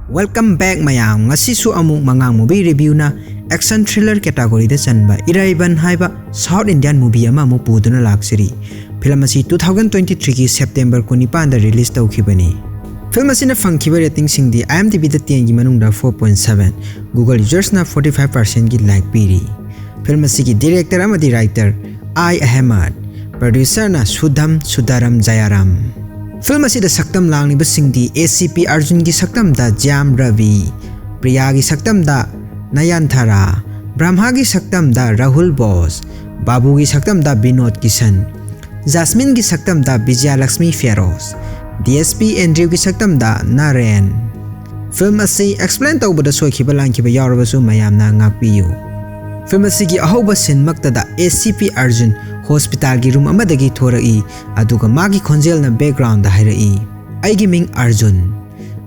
Welcome back mayam ngasisu amuk Mangang movie review na action thriller category da chanba Iraivan haiba South Indian movie ama mu puduna laksiri. Film asi 2023 ki September 19 da release tawkhibani. Film asi na fangkhiba rating sing di IMDb da 10 gi manung da 4.7, Google users na 45% gi like piri. Film asi ki director amadi writer Ahmed, producer na Sudham, Jayaram. Film asi da saktam langni basing di DSP Arjun gi saktam da Jayam Ravi, Priya gi saktam da Nayanthara, Brahma gi saktam da Rahul Bose, Babu gi saktam da Vinod Kishan, Jasmine gi saktam da Vijayalakshmi Feroz, DSP Andrew gi saktam da Narain. Film asi explain tawbada soikhiba langkhiba yawrabasu mayamna ngakpiyu. Film asi gi ahoba sin makta da DSP Arjun hospital gi room amadagi thorai aduga magi khonjel na background da hairai aigi ming Arjun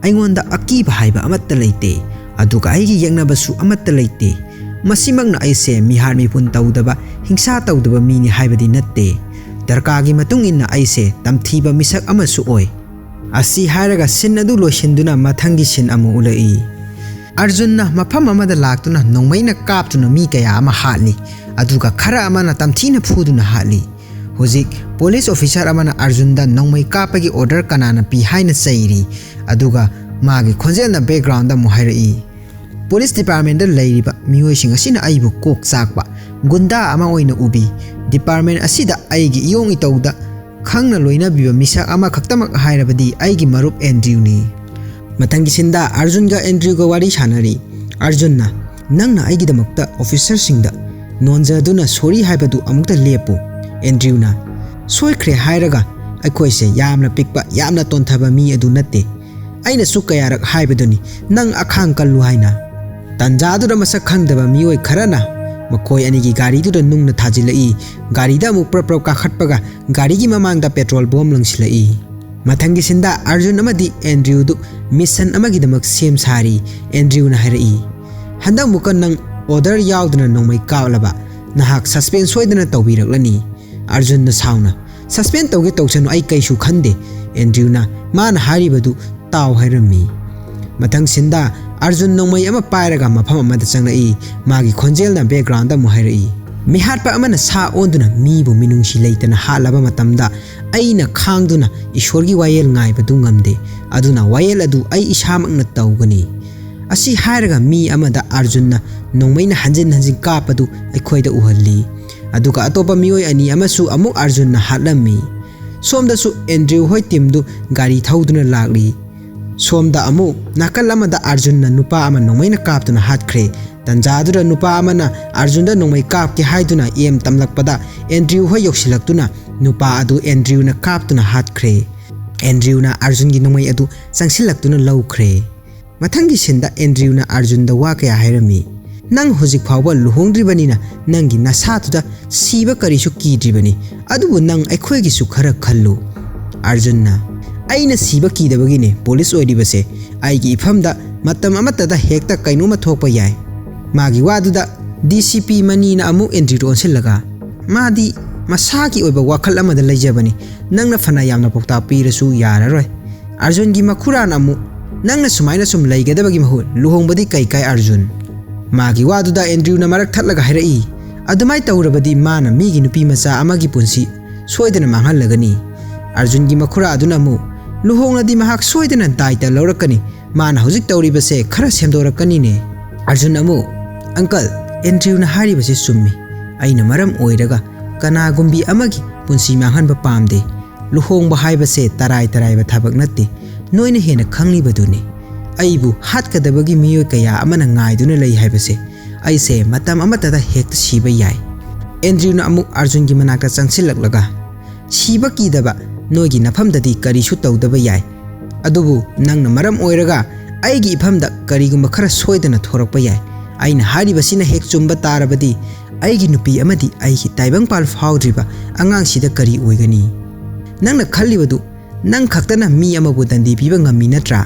aingonda akiba haiba amatta leite aduga aigi yengnabasu amatta leite masimagna aise mihar mipun tawdaba hingsa tawdaba mini haibadi natte darka gi matung inna aise tamthiba misak amasu oi asi hairaga sin adu loisinduna mathangi sin amu ulai Arjun na mafam amada laktuna nongmaina kaptuna mi kaya ama hatli aduga khara amana tamthina phuduna hatli hojik police officer amana Arjun da nongmai kapagi order kanana pi haina sairi aduga magi khonjel na background da muhairai police department da leiriba mioi sing asina aibu kok chakba gunda ama oina ubi department asida aigi iyong itauda khangna loina biba misa ama khaktamak hairabadi aigi marup Andrew ni mathangi sinda Arjun ga Andrew ga wari sanari Arjun na nangna aigi damakta officer singda nonjaduna sorry haibadu amukta lepu Andrew na soikhre hairaga aikoise yamna pikpa yamna tonthaba mi adu natte aina sukayarak haibaduni nang akhang kallu haina tanjadu da masak khangdaba mioi kharana makoi ani gi gari du da nungna thajilai gari da muk prap ka khatpaga gari gi mamang da petrol bomb langsilai mathangi sinda Arjun amadi Andrew du mission amagi damak sem sari Andrew na hairai handa mukan nang order yaudna nongmai kawlaba nahak suspense soidana tawbiraklani Arjun na sauna suspend tawge tawchanu ai kaisu khande Andrew na mana haribadu taw hairami mathang sinda Arjun nongmai ama pairaga mafam amada changlai magi khonjel na background da muhairai mihatpa amana sa onduna mibu minungsi leitana halaba matamda aina khangduna ishorgi wayel ngaibadu ngamde aduna wayel adu ai isamakna tawgani asi hairaga mi amada Arjun na nongmaina hanjin kapadu aikhoida uhalli aduga atopa mioi ani amasu amuk Arjun na hatlami somda su Andrew hoi timdu gari thauduna lagli somda amuk nakal amada Arjun na nupa ama nongmaina kaptuna hatkre tanjadura nupa amana Arjun da nongmai kapki haiduna em tamlakpada Andrew hoi yoksilaktuna nupa adu Andrew na kaptuna hatkre Andrew na Arjun gi nongmai adu changsilaktuna lawkhre mathangi sinda Andrew na Arjun da wa kaya hairami nang hojik phawba luhongdribanina nangi nasatuda siba karisu kidribani adubu nang aikhoi gi su khara khallu Arjun na aina siba kidabagine police oidibase aigi ifamda matam amatada hekta kainuma thokpa yai magi waduda DCP mani na amu Andrew onsilaga madi masaki oiba wakhal amada leijabani nangna fana yamna pokta pirasu yararoi Arjun gi makhura na amu nangna sumaina sum leigadabagi mahu luhongbadi kai Arjun magi waduda Andrew na marak thatlaga hairai adumai tawrabadi mana migi nupi macha amagi punsi soidana manghallagani Arjun gi makhura aduna mu luhongnadi mahak soidana daita lawrakani mana hojik tawribase khara semdorakani ne Arjun amu uncle Andrew na haribase summi aina maram oiraga kana gumbi amagi punsi manghanba pamde luhongba haibase tarai ba thabak natte noina hena khangli baduni aibu hatkadabagi miyoi kaya amana ngaiduna lei haibase aise matam amatada hekta siba yai Andrew na amuk Arjun gi manaka changsilaklaga siba kidaba noigi nafamdadi karisu tawdaba yai adubu nangna maram oiraga aigi ifamda karigumba khara soidana thorakpa yai aina haribasina hek chumba tarabadi aigi nupi amadi aigi taibangpal faudriba angangsida kari oigani nangna khallibadu nang khaktana mi amabu dandi piba ngami natra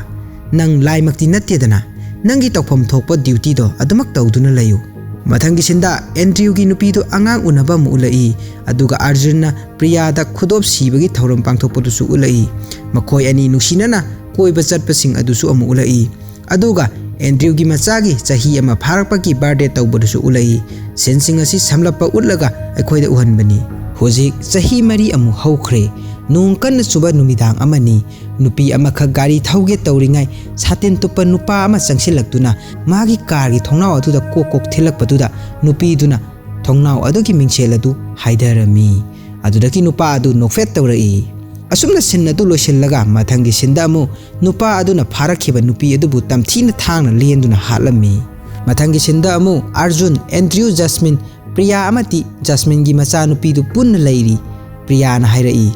nang laimakti nattedana nangi tokpham thokpa duty do adumak tawduna layu mathangi sinda Andrew gi nupi do angang unaba mu ulai aduga Arjun na Priya da khudop sibagi thoram pangthokpa du su ulai makoi ani nusinana koiba chatpasing adusu amu ulai Aduga Andrew gi machagi chahi ama pharakpaki birthday tawbadsu ulai sensing asi samlapa utlaga aikhoida uhanbani hojik chahi mari amu haukhre nung kan suba numidang amani nupi ama kha gari thauge tawringai saten tupa nupa ama changsilaktuna magi car gi thongnau adu da kokok thilakpatuda nupi duna thongnau adu gi mingchel adu haidarami adudaki nupa adu nokfet tawrai asumna sinna du loisellaga mathangi sinda amu nupa aduna pharakhiba nupi adubu tamthina thangna lenduna hatlami mathangi sinda amu Arjun Andrew Jasmine Priya amati Jasmine gi macha nupi du punna leiri Priya na hairai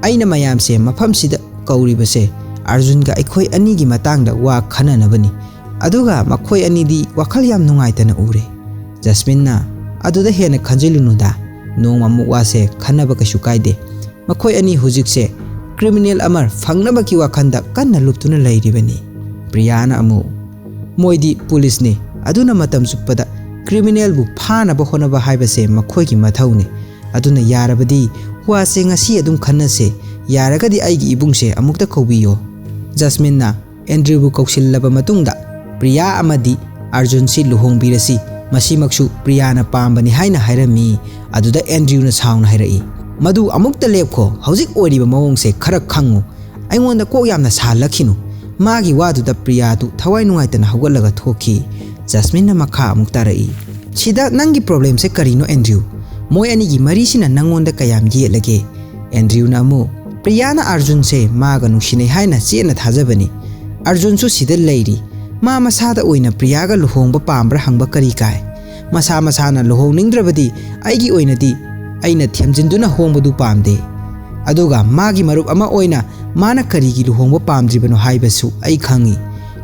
aina mayam se mafam sida kauri base Arjun ga aikhoi ani gi matangda wa khananabani aduga makhoi ani di wakhal yam nungaitana ure Jasmine na aduda hena khanjilunu da nongma mu wa se khanaba ka shukaide makhoi ani hujik se criminal amar fangnaba ki wakhanda kanna luptuna lairibani Priya na amu moidi police ne aduna matam suppada criminal bu phana ba honaba haibase makhoi ki mathaune aduna yarabadi wa se ngasi adum khanna se yaragadi aigi ibung se amukta khobiyo Jasmine na Andrew bu kausillaba matungda Priya amadi Arjun si luhongbirasi masimaksu Priya na pambani haina hairami aduda Andrew na sauna hairai madu amukta lepko hojik oiriba mawong se khara khangu aingonda ko yamna salakhinu magi waduda Priya tu thawai nungaitana hawalaga thoki Jasmine na makha amukta rai sida nangi problem se karino Andrew moi ani gi mari sina nangonda kayam gi lage Andrew na mu Priya na Arjun se maga nushine haina chena thajabani Arjun su sida leiri ma masada oina Priya ga luhongba pambra hangba kari kai masa na luhong ningdrabadi aigi oina di aina themjinduna hongbadu pamde aduga magi marup ama oina mana karigi luhongba pamdribano haibasu ai khangi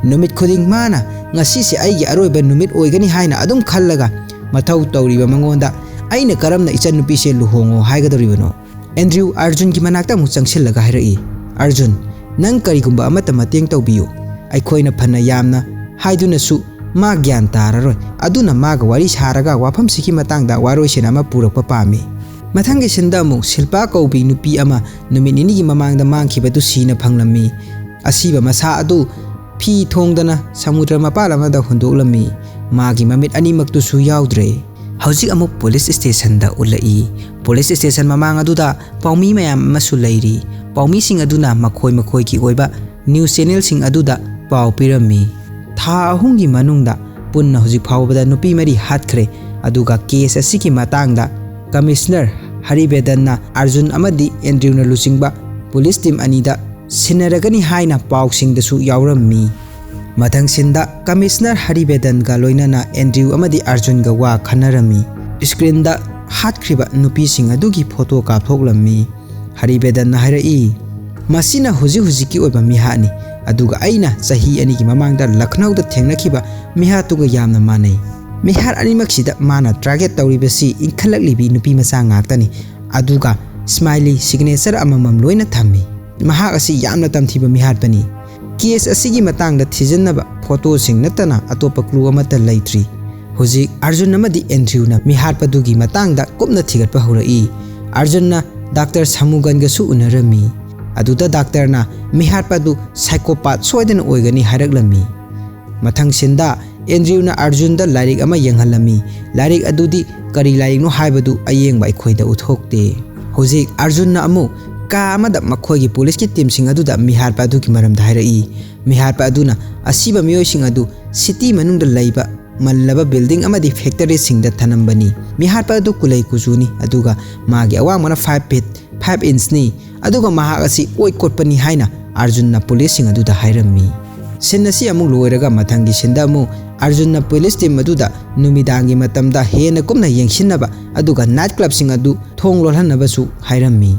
numit khuding mana ngasi se aigi aroiba numit oigani haina adum khallaga mathau tawriba mangonda aina karamna ichanupi se luhongo haigadoribano Andrew Arjun ki manakta mu changsillaga hairai Arjun nang karigumba amata mateng tawbiyo aikhoina phana yamna haiduna su ma gyan tararoi aduna maga wari saraga wafam siki matangda waroisena ma purakpa pami mathangi sinda mu silpa kaubi nupi ama numinini gi mamangda mangkhibadu sina phanglami asiba masa adu phi thongdana samudra mapal amada hundoklami magi mamit animaktu su yaudre hojik amuk police station da ulai police station mamang aduda paumi mayam masu leiri paumi sing aduna makhoi ki oiba news channel sing aduda pau pirami tha ahungi manungda punna hojik phawbada nupi mari hatkhre aduga case asiki matangda commissioner Haribedanna Arjun amadi Andrew na lusingba police team anida sinaragani haina pausing da su yawrammi mathang sinda commissioner Haribedan ga loinana Andrew amadi Arjun ga wa khanarami screen da hatkriba nupi sing adugi photo ka thoklammi Haribedan na hairai masina hujiki oiba mihani aduga aina chahi ani gi mamangda Lucknow da thengnakhiba miha tuga yamna manai mihar animaksida mana target tawribasi inkhalaklibi nupi macha ngaktani aduga smiley signature amamam loina thammi mahak asi yamna tamthiba mihar pani case asigi matangda thijinnaba photo sing natana atopa clue amata leitri hojik Arjun amadi Andrew na mihar padugi matangda kupna thigatpa horai Arjun na Dr. Samugan ga su unarami aduda doctor na mihar padu psychopath soidana oigani hairaklammi mathang sinda Andrew na Arjun da lairik ama yenghalami lairik adudi kari lairik no haibadu ayeng bai khoida uthokte hojik Arjun na amu ka amada makhoi gi police ki team sing aduda mihar pa adu ki maram dhairai mihar pa aduna asiba miyoi sing adu city manung da laiba mallaba building amadi factory sing da thanambani mihar pa adu kulai kujuni aduga magi awang mana 5 feet 5 inch ni aduga mahak asi oi kotpani haina Arjun na police sing aduda hairammi sinasi amu loiraga mathangi sinda amu Arjun na police team aduda numidangi matamda hena kumna yengsinaba aduga night club sing adu thong lolhanaba su hairammi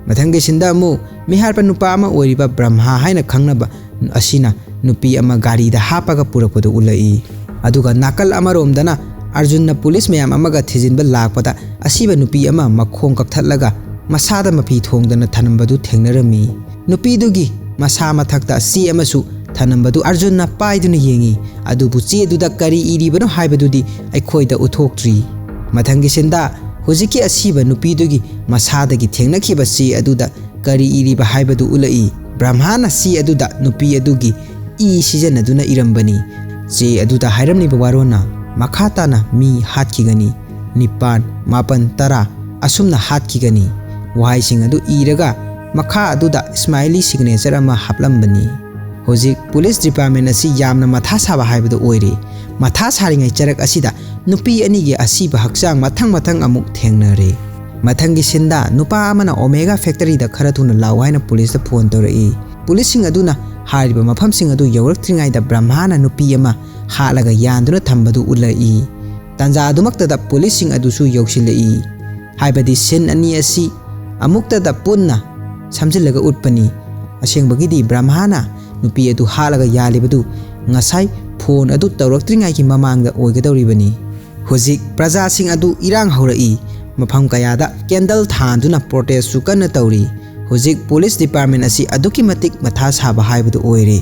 mathangi sinda amu miharpa nupa ama oiriba Brahma haina khangnaba asina nupi ama gari da hapaga purakpadu ulai aduga nakal amaromdana Arjun na police mayam amaga thijinba lakpada asiba nupi ama makhong kakthatlaga masada mapi thongdana thanambadu thengnarami nupi dugi masa mathakta si amasu thanambadu Arjun na paiduna yengi adubu che duda kari iribano haibadudi aikhoida uthoktri mathangi sinda hojiki asiba nupi dugi masadagi thengnakhiba si aduda kari iriba haibadu ulai Brahmana si aduda nupi adugi sijanaduna irambani che aduda hairamniba warona makhatana mi hatkigani nipan mapan tara asumna hatkigani wahai sing adu iraga makha aduda smiley signature ama haplambani hojik police department asi yamna matha saba haibadu oire matha saringai charak asida nupi ani ge asiba hakchang mathang amuk thengnare mathangi sinda nupa amana omega factory da khara thuna law haina police da phone torai police sing aduna hariba mafam sing adu yawraktringai da brahmana nupi ama halaga yanduna thambadu ulai tanja adumakta da police sing adu su yawsilai haibadi sin ani asi amukta da punna samjilaga utpani asengbagidi brahmana nupi adu halaga yalibadu ngasai phone adu tawraktringai ki mamangda oigadawribani hojik praja sing adu irang haurai mafam kayada candle thanduna protest su kana tawri hojik police department asi aduki matik matha saba haibadu oire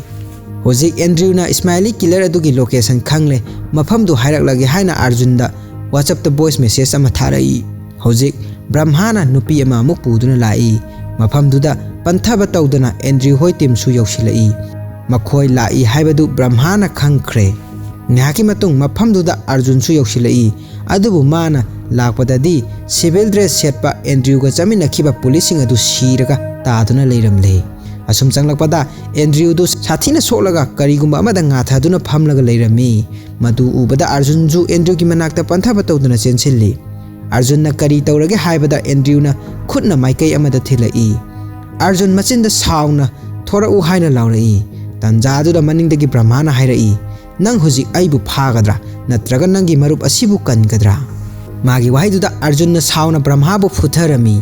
hojik Andrew na smiley killer aduki location khangle mafam du hairak haina Arjun da WhatsApp ta voice message ama tharai hojik brahmana nupi ama muk puduna lai mafam du da panthaba tawduna Andrew hoi team su yausilai makhoi lai haibadu brahmana khangkhre nyaki matung mafam du da Arjun su yausilai adubu mana lakpadadi civil dress setpa Andrew ga chaminakhiba policing adu siraga taduna leiramle asum changlakpada Andrew du sathina solaga karigumba amada ngathaduna phamlaga leirami madu ubada Arjun ju Andrew ki manakta panthaba tawduna chensilli Arjun na kari tawrage haibada Andrew na khutna maikai amada thilai Arjun machinda sauna thora u haina laurai tanjadu da maningdagi brahmana hairai nang hujik aibu phagadra natraga nangi marup asibu kangadra magi wahai da Arjun na sauna Brahma bu futharami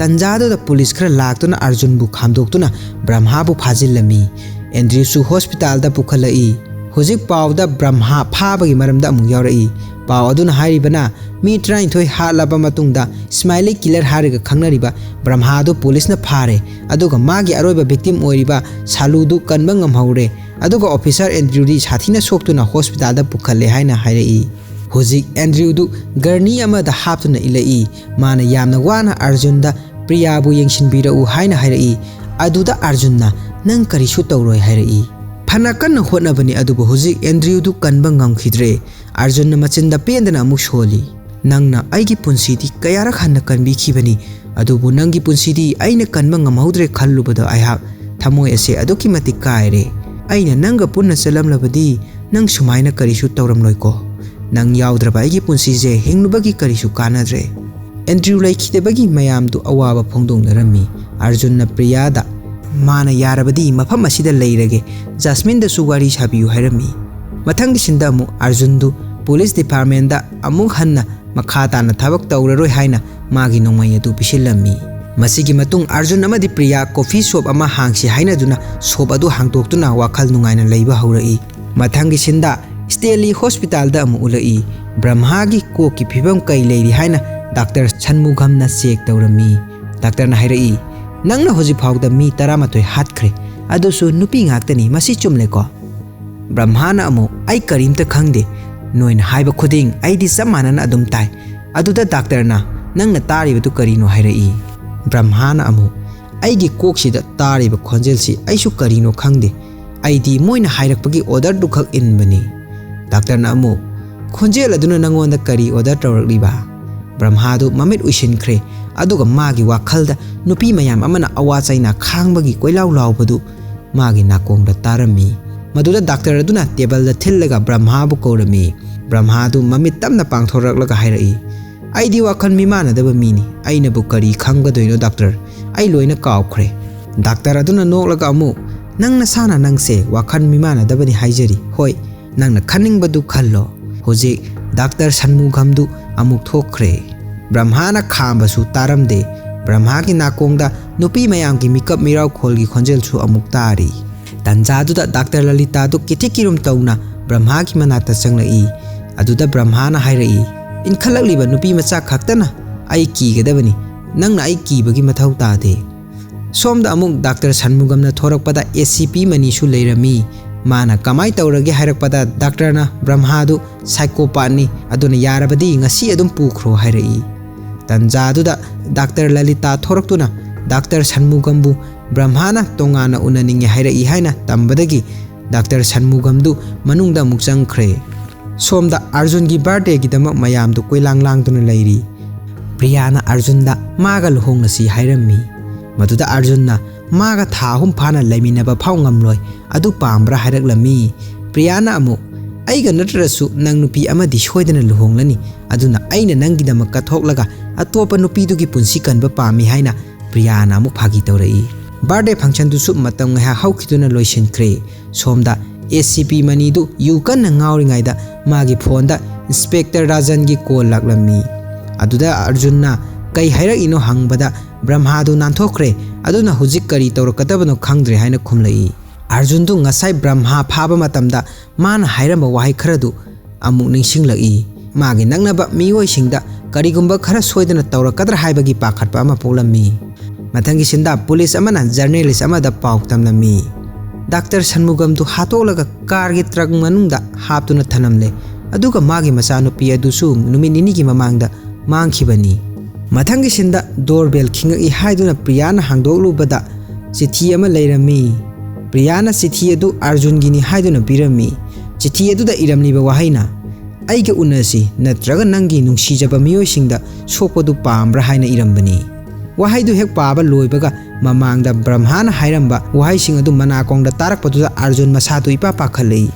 tanjadu da police khara laktuna Arjun bu khamdoktuna Brahma bu phajillami Andrew su hospital da pukhalai hujik paw da Brahma phabagi maramda amu yaurai paw aduna hairibana mi train thoi halaba matungda smiley killer hariga khangnariba Brahma do police na phare aduga magi aroiba victim oiriba salu du kanba ngamhaure aduga officer Andrew ri sathina soktuna hospital da pukhalle haina hairai hojik Andrew du garni ama da haptuna ilai mana yamna wana Arjun da Priya bu yengshinbirau haina hairai aduda Arjun na nang karisu tawroi hairai phana kan hotnabani adubu hojik Andrew du kanba ngamkhidre Arjun na machinda pendana amuk soli nangna aigi punsidi kayara khanna kanbi khibani adubu nangi punsidi aina kanba ngamhaudre khallubada aihak thamoi ase aduki mati kaire aina nanga punna chalamlabadi nang sumaina karisu tawramloiko nang yaudra aigi punsije hingnubagi karisu kanadre Andrew laikhidebagi mayamdu awaba phongdongnarami Arjun na Priya da mana yarabadi mafam asida leirage Jasmine da suwari sabiyu hairami mathangi sinda mu Arjun du police department da amuk hanna makhata na thabak tawraroi haina magi nongmai adu pisilami masigi matung Arjun amadi Priya coffee shop ama hangsi haina duna shop adu hangtoktuna wakhal nungaina leiba haurai mathangi sinda Steli hospital da amu ulai Brahma gi ko ki phibam kai leiri haina doctor Chanmugam na check tawrami doctor na hairai nangna hoji phawda mi 13 hatkhre adu su nupi ngaktani masi chumle ko Brahma na amu ai karimta khangde noin haiba khuding ai di samana na adum tai aduda doctor na nangna tariba tu karino hairai Brahma na amu ai gi koksi da tariba khonjel si ai su karino khangde ai di moina hairakpagi order du khak inbani Doctor na amu khonjel aduna nangonda kari order tawrakliba Brahma du mamit uishinkhre aduga magi wakhalda nupi mayam amana awa chaina khangbagi koilaw lawbadu magi nakongda tarami maduda doctor aduna table da thillaga Brahma bu korami Brahma du mamit tamna pangthoraklaga hairai aidi wakhal mimana daba mini aina bu kari khanggadoino doctor ai loina kawkhre doctor aduna noklaga amu nangna sana nangse wakhal mimana dabani haijari hoi nangna khaningbadu khallo hojik doctor Chanmugam du amuk thokre Brahma na khambasu taramde Brahma ki nakongda nupi mayam ki mikap mirau kholgi khonjel su amuk tari tanjadu da doctor Lalita du kitikirum tawna Brahma ki manata changlai aduda Brahma na hairai in khalakliba nupi macha khaktana ai ki gadabani nangna ai ki bagi mathau tade somda amuk doctor Chanmugam na thorakpada ACP mani su leirami mana kamai tawrage hairakpada doctor na Brahma du psychopath ni aduna yarabadi ngasi adum pukhro hairai tanjadu da doctor Lalita thoraktuna doctor Chanmugam bu Brahma na tongana unaninge hairai haina tambadagi Dr. Sanmugamdu manungda amuk changkhre. Somda Arjun gi birthday gi damak mayam du koilang lang duna leiri. Priya na Arjun da maga luhong na si hairammi. Maduda Arjun na maga thahum phana laiminaba phau ngamloi adu pambra hairaklammi. Priya na amuk aiga natrasu nang nupi amadi soidana luhonglani aduna aina nangi damak kathoklaga atopa nupi du gi punsi kanba pami haina Priya na amuk phagi tawrai. Birthday function du su matam nga haukhiduna loisinkhre. Somda ACP mani du yukan na ngauringai da magi phone da Inspector Rajan gi call laklammi. Aduda Arjun na kai hairak ino hangbada Brahma du nanthokre aduna hujik kari tawrakadabano khangdre haina khumlai. Arjun du ngasai Brahma phaba matamda mana hairamba wahai kharadu amuk ningsinglai. Magi nangnaba mioi singda karigumba khara soidana tawrakadra haibagi pakhatpa ama polammi. Mathangi sinda police amana journalist amada pau tamlammi. Dr. Sanmugam du hatolaga car gi truck manungda haptuna thanamle aduga magi machanupi adusu numit nini gi mamangda mangkhibani. Mathangi sinda doorbell khingai haiduna Priya na hangdoklubada chithi ama leirammi. Priya na chithi adu Arjun gini haiduna birammi. Chithi adu da iramliba wahaina aiga unasi natraga nangi nungsijaba miyoisingda sokpadu pambra haina irambani. Wahaidu hek paba loibaga mamangda Brahmana hairamba wahaising adu manakongda tarakpaduda Arjun masatu ipa pakhalei.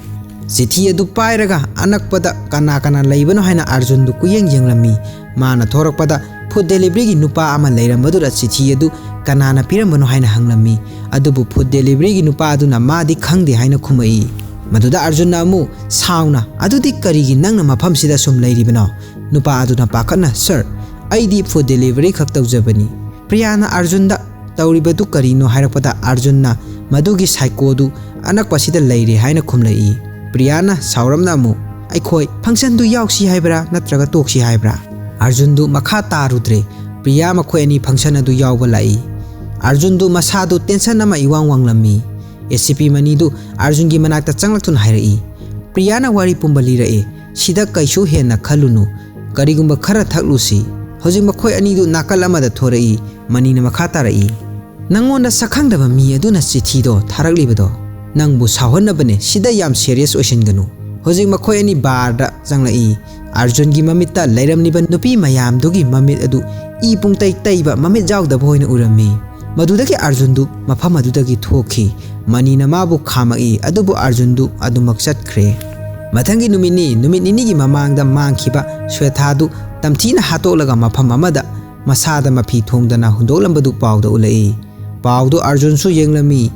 Chithi adu pairaga anakpada kana leibano haina Arjun du kuyeng yenglammi. Mana thorakpada food delivery gi nupa ama leirammadura chithi adu kanana pirambano haina hanglammi. Adubu food delivery gi nupa aduna madi khangde haina khumai. Maduda Arjun na amu sauna adudi karigi nangna mafamsida sum leiribano. Nupa aduna pakhatna sir aidi food delivery khak tawjabani. Priya na Arjun da tawribadu karino hairakpada Arjun na madugi psycho du anakpasida leire haina khumlai. Priya na sauramna amu aikhoi function du yauksi haibra natraga toksi haibra. Arjun du makha tarudre Priya makhoi ani function adu yauba lai. Arjun du masadu tension ama iwang wanglammi. ACP mani du Arjun gi manakta changlaktun hairai. Priya na wari pumbali rae sida kaisu henna khalunu karigumba khara thaklusi. Hojik makhoi ani du nakal amada thorai mani na makha tarai. Nangonda sakhangdaba mi aduna chithi do tharaklibado nangbu sahonnabane sida yam serious oisinganu. Hojik makhoi ani bar da changlai. Arjun gi mamitta leiramniba nupi mayam dugi mamit adu I pungtai taiba mamit jawdaba hoina urammi. Madudagi Arjun du mafam adudagi thokhi mani na mabu khamai adubu Arjun du adumak chatkre. Mathangi numit nini gi mamangda mangkhiba Swetha du tamthina hatolaga mafam amada masada mafi thongdana hundolambadu pawda ulai. Pawdu Arjun su yenglami.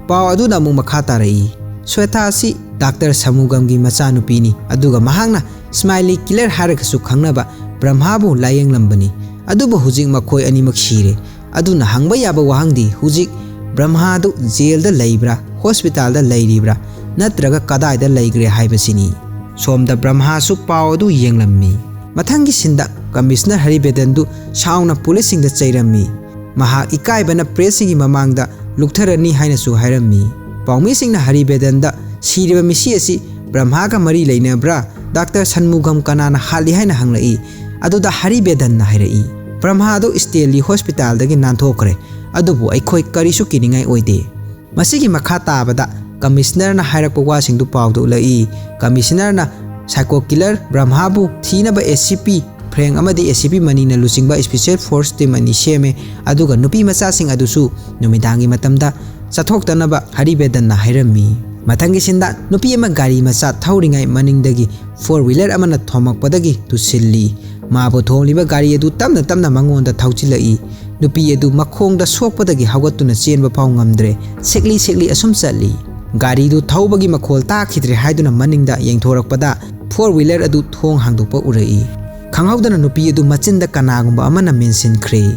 Paw adu na mu makha tarai. Swetha si Dr. Samugam gi machanupini aduga mahangna smiley killer harakasu khangnaba Brahma bu layenglambani. Adubu hujik makhoi animak sire. Aduna hangba yaba wahangdi hujik Brahma du jail da leibra hospital da leiribra natraga kadai da leigre haibasini. Somda Brahma su paw adu yenglammi. Mathangi sinda Commissioner Haribedan du sauna police sing da chairammi. Maha ikaibana press gi mamangda luktharani haina su hairammi. Pawmi singna Haribedan da siriba misi asi Brahma ka mari leinabra Dr. Sanmugam kanana hali haina hanglai. Aduda Haribedan na hairai. Brahma du Stanley Hospital dagi nanthokre adubu aikhoi karisu kiningai oide. Masigi makha tabada Commissioner na hairakpa wasing du pawdu ulai. Commissioner na psycho killer Brahma bu thinaba SCP Frank amadi SCP mani na lusingba special force team ani seme aduga nupi macha sing adusu numidangi matamda chathoktanaba Haribedan na hairammi. Mathangi sinda nupi ama gari macha thauringai maningdagi 4-wheeler amana thomakpadagi tusilli. Mabu thongliba gari adu tamna mangonda thauchilai. Nupi adu makhongda sokpadagi hawatuna chenba phaw ngamdre sekli asum chatli. Gari du thaubagi makhol takhidre haiduna maningda yengthorakpada 4-wheeler adu thong hangdokpa urai. Khanghaudana nupi adu machinda kanagumba amana mention khre.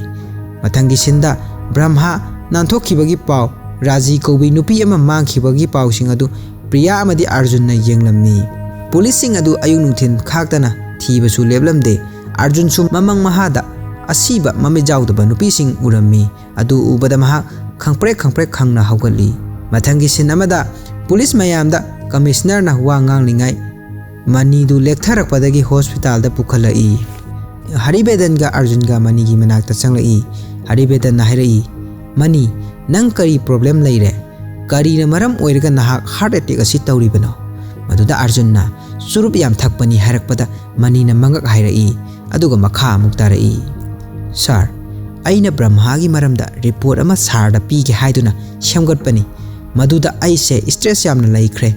Mathangi sinda Brahma nanthokibagi paw Raji kobi nupi ama mangkhibagi paw sing adu Priya amadi Arjun na yenglamni. Police sing adu ayung nungthin khaktana thibasu leblamde. Arjun su mamang mahada asiba mame jawdaba nupi sing urammi. Adu ubada maha khangprek khangna hawgali. Mathangi sin amada police mayamda Commissioner na wa nganglingai mani du lektharakpadagi hospital da pukhalai. Haribedan ga Arjun ga mani gi manakta changlai. Haribedan na hairai mani nang kari problem leire karina maram oiraga nahak heart attack asi tauribano maduda Arjunna surup yam thakpani harakpada manina mangak hairai aduga makha amuk tarai sir aina Brahma gi maramda report ama sarda pige haiduna shamgatpani maduda aise stress yamna laikre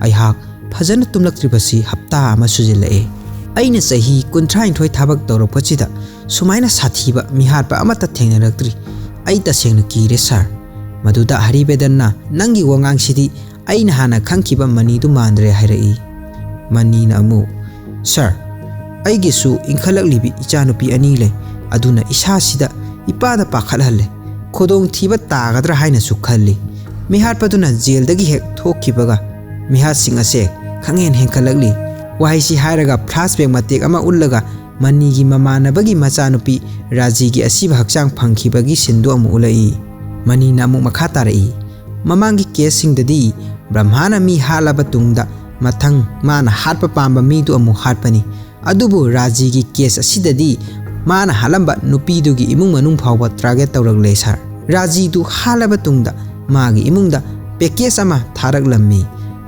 aihak phajana tumlaktribasi hapta ama sujilai aina sahi 38 thabak tawrapachida sumaina sathiba miharpa amata thengnaraktri ai tasengna kire sir maduda haribedanna nangi wangang sidi aina hana khangkiba mani du mandre hairai mani na amu sir aigisu inkhalaklibi ichanupi ani le aduna isa sida ipada pakhalhalle khodong thiba tagadra haina su khalli mihar paduna jail dagi hek thokkibaga mihar sing ase khangen henkalakli wahaisi hairaga flashback matek ama ullaga mani gi mamanabagi machanupi raji gi asiba hakchang phangkhibagi sindu amu ulai mani na amu makha tarai mamangi case singdadi Brahmana mi halaba tungda mathang mana hatpa pamba mi du amu hatpani adubu raji gi case asidadi mana halamba nupi dugi imung manung phawba target tawrak le sar raji du halaba tungda magi imungda package ama tharak lammi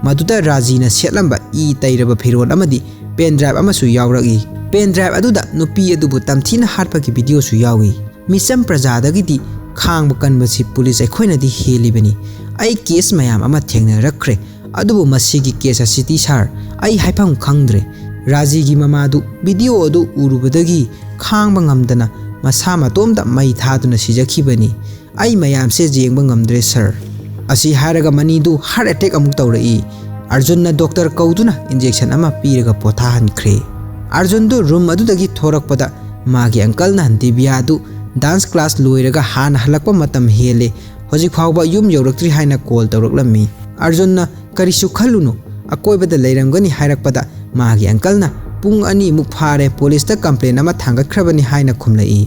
maduda raji na setlamba I tairaba phiron amadi pen drive amasu yawragi pen drive aduda nupi adubu tamthina hatpa gi video su yawi misam prajadagi di khangba kanbasi police ekhoina di helibani ai case mayam ama thengna rakhre adubu masigi case asiti sar ai haipang khangdre raji gi mamadu video adu urubadagi khangba ngamdana masa matomda mai thaduna sijakhibani ai mayam se jengba ngamdre sir asi haraga mani du heart attack amuk tawrai Arjun na doctor kauduna injection ama piraga pothahan khre Arjun du room adudagi thorakpada magi uncle na Divya du dance class loiraga han halakpa matam hele hojik phawba yum yoraktri haina call tawraklammi Arjun na karisu khalunu akoibada leiramgani hairakpada magi uncle na pung ani muk phare police ta complaint ama thangatkrabani haina khumlai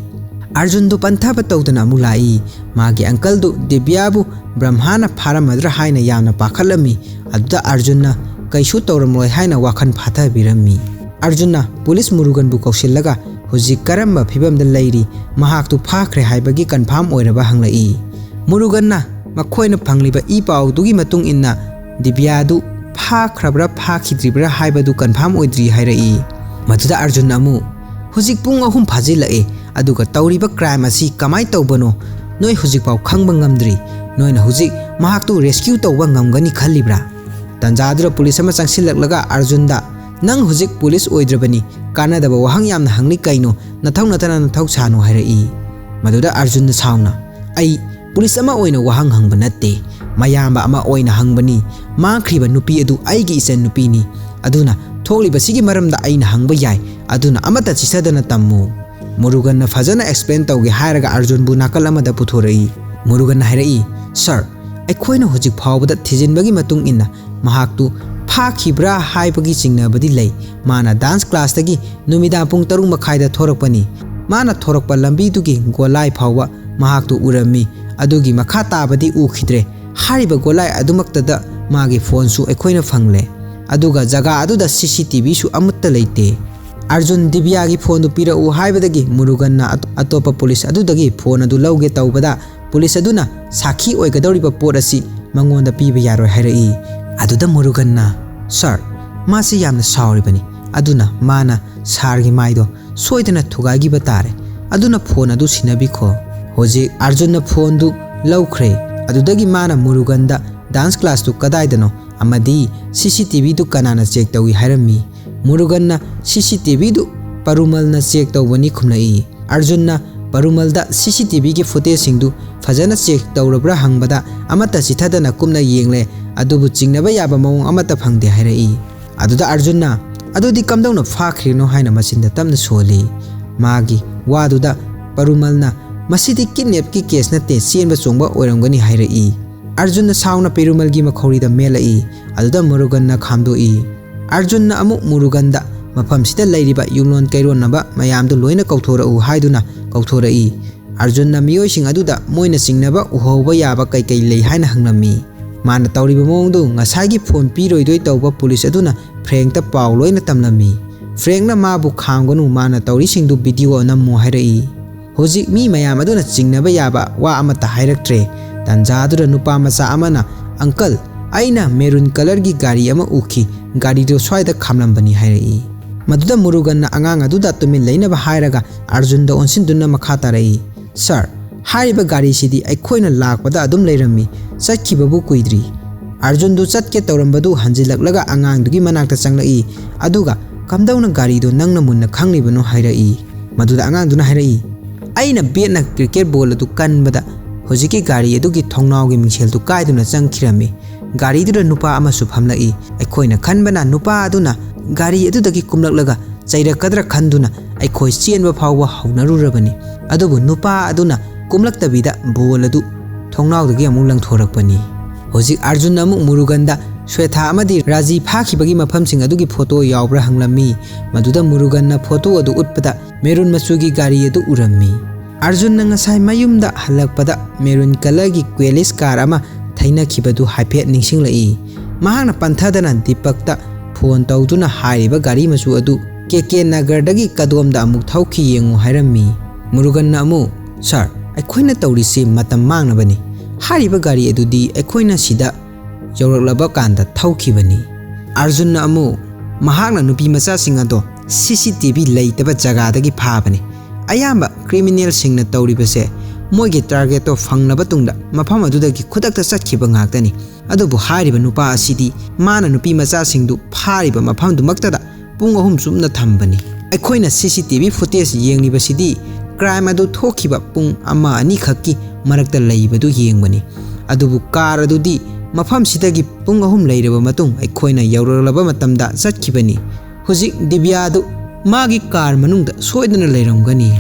Arjun du panthaba tawdana mulai magi uncle du Divya bu Brahmana pharamadra haina yamna pakhalami aduda Arjunna kaisu tawramloi haina wakhan phatha birammi Arjunna police murugan bu kausillaga hojik karamba phibamda leiri mahak tu phakhre haibagi confirm oiraba hanglai muruganna makhoina phangliba I paw dugi matung inna Divya du phakhrabra phakhidribra haibadu confirm oidri hairai maduda Arjunna mu hojik pung ahum phajilai aduga tawriba crime asi kamai tawbano noi hojik paw khangba ngamdri noina hojik mahak tu rescue tawba ngamgani khalibra tanjadra police ama changsilaklaga Arjunda nang hojik police oidrabani kanadaba wahang yamna hangni kaino nathau natana nathau chanu hairai maduda Arjun sauna ai police ama oina wahang hangba natte mayamba ama oina hangbani makhriba nupi adu aigi isen nupi ni aduna tholiba sigi maramda aina hangba yai aduna amata chisadana tammu murugan fajana explain tawge hairaga Arjun bu nakal amada puthorai murugan hairai sir aikhoina hojik phawbada thijinbagi matung inna mahaktu phakhibra haibagi chingnabadi lei mana dance class tagi numida pung 3 makhaida thorakpani mana thorakpa lambi dugi golai phawwa mahaktu urami adugi makha tabadi ukhidre hariba golai adumaktada magi phone su aikhoina phangle aduga jaga aduda CCTV su amutta leite Arjun Divya gi phone du pira u haibadagi muruganna atopa police adudagi phone adu lauge tawbada police aduna sakhi oigadoriba pot asi mangonda piba yaroi hairai aduda muruganna sir masi yamna sauribani aduna mana sargi maido soidana thugagi batare aduna phone adu sinabikho hoji Arjun na phone du laukhre adudagi mana muruganda dance class tu kadaidano amadi CCTV du kanana check tawi hairami muruganna CCTV du parumal na check tawani khumnai Arjun na parumal da CCTV gi footage singdu fajana check tawrabra hangbada amata chithadana kumna yengle adubu chingnaba yaba mawong amata phangde hairai aduda Arjun na adudi kamdawna phakhri haina machinda tamna soli magi waduda parumal na masidi kidnap ki case na te chenba chongba oiramgani hairai Arjun na sauna perumal gi makhori da melai aduda murugan na khamdoi Arjun na amu murugan da mafam sida lairiba yumlon kairon naba mayam du loina kauthora u haiduna kauthora Arjun na miyoi sing aduda moina singnaba uhoba yaba kai kai lei haina hanglami mana tawriba mong du ngasagi phone piroi doi tawba police aduna Frank ta paw loina tamlami Frank na mabu khangonu mana tawri sing du video nammo hairai hojik mi mayam aduna chingnaba yaba wa amata hairaktre tanjadura nupa macha amana Uncle, aina maroon color gi gari ama uki, gari do swaida khamlambani hairei. Maduda Murugan na angang aduda tumin lainaba hairaga Arjun da onsinduna makha tarai. Sir, hariba gari sidi aikoina lakpada adum leirami, satkibabu kuidri. Arjun du satke taurambadu hanjilaklaga angang dugi manakta changlai, aduga kamdauna gari do nangna munna khanglibano hairai. Maduda angang duna hairai. Aina betna cricket ball adu kanbada hojiki gari adugi thongnawgi mingshel du kaiduna changkhirami. Gari du nupa amasu phamlai, aikoina khanbana nupa aduna gari adudagi kumlaklaga chairakadra khanduna aikoi chenba phawwa haunarurabani. Adubu nupa aduna kumlaktabida ball adu thongnawdagi amuk langthorakpani. Hojik Arjun amuk Muruganda Swetha amadi Raji phakibagi mafamsing adugi photo yawbra hanglammi. Maduda Muruganna photo adu utpada maroon machugi gari adu urammi. Arjun na ngasai mayumda halakpada maroon color gi Quelis car ama thainakibadu haiphet ningsinglai. Mahakna panthadana Dipakta phone tawduna hariba gari machu adu KK Nagardagi kadomda amuk thauki yengu hairammi. Muruganna amu sir aikoina tawrisi matam mangnabani. Hariba gari adudi aikoina sida yawraklaba kanda thaukhibani. Arjun na amu mahakna nupi macha singado CCTV leitaba jagadagi phabani. Ayamba criminal singna tawribase moigi target to fangnaba tungda mafam adudagi khudakta chatkhiba ngaktani. Adubu hariba nupa asidi mana nupi macha singdu phariba mafam dumaktada pung ahum sumna thambani. Aikoina CCTV footage yenglibasidi crime adu thokhiba pung ama ani khakki marakta leibadu yengbani. Adubu car adudi mafam sidagi pung ahum leiraba matung aikoina yawralaba matamda chatkibani. Hojik Divya adu magi car manungda soidana leiramgani.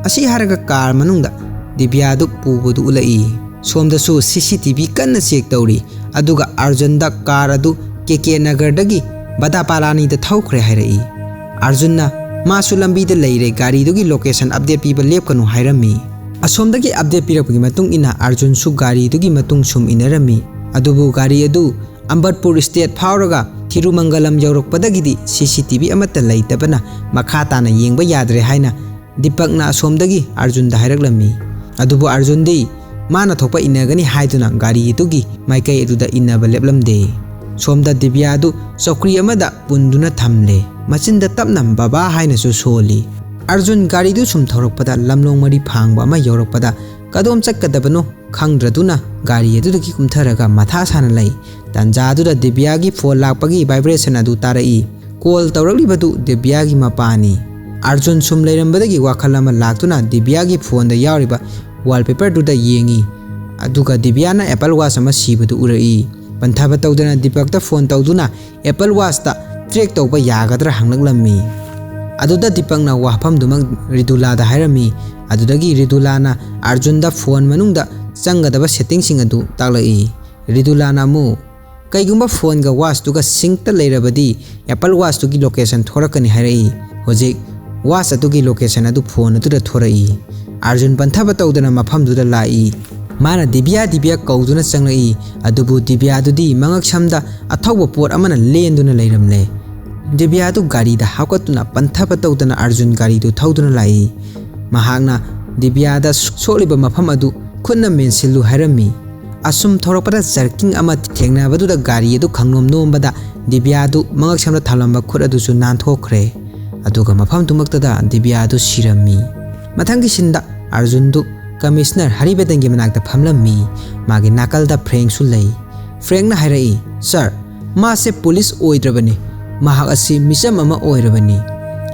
Asi haraga car manungda Divya adu pubudu ulai. Somda su CCTV kanna check tawri. Aduga Arjun da car adu KK Nagardagi Badapalani da thaukhre hairai. Arjun na masu lambi da leire gari dugi location update piba lepkanu hairami. Asomdagi update pirakpagi matung ina Arjun su gari dugi matung sum inarami. Adubu gari adu Ambatpur state phauraga Thirumangalam yawrakpadagidi CCTV amata leitabana makhatana yengba yadre haina Dipakna asomdagi Arjun da hairaklammi. Adubu Arjun dei mana thokpa inagani haiduna gari dugi maikai eduda inaba leplamde. Somda Divya adu chokri amada punduna thamle. Machinda tapna baba haina su soli. Arjun gari du sum thorokpada lamlong mari phangba ama yawrakpada kadom chakkadabano khangdraduna gari adudagi kumtharaga matha sana lai. Tanja aduda Divya gi phone lakpagi vibration adu tarai. Call tawraklibadu Divya gi mapani. Arjun sum leirambadagi wakhal ama laktuna Divya gi phone da yawriba wallpaper du da yengi. Aduga Divya na Apple Watch ama sibadu urai. Panthaba tawdana Dipakta phone tawduna Apple Watch ta track tawba yagadra hanglaklammi. Aduda Dipakna wahpham dumang Ridula da hairami. Adudagi Ridula na Arjun da phone manungda changadaba setting sing adu taklai. Ridula na mu kaigumba phone ga watch tuga sync ta leirabadi Apple Watch tugi location thorakani hairai. Hojik watch atugi location adu phone atu da thorai. Arjun panthaba tawdana mafam du da lai. Mana Divya kauduna changlai. Adubu Divya adudi mangak samda athauba pot amana lenduna leiramle. Divya adu gari da hakatuna panthaba tawdana Arjun gari du thauduna lai. Mahakna Divya da soliba mafam adu khunna mensilu hairami. Asum thorakpada jerking ama thengnabadu da gari adu khangnom nombada Divya adu mangak samda thalamba khut adu su nanthokre. Aduga mafam tumaktada Divya adu sirami. Mathangi sinda Arjun du Commissioner Haribedangi manakta phamlammi. Magi nakalda Frank su lei. Frank na hairai, sir, ma se police oidrabani. Mahak asi misam ama oirabani.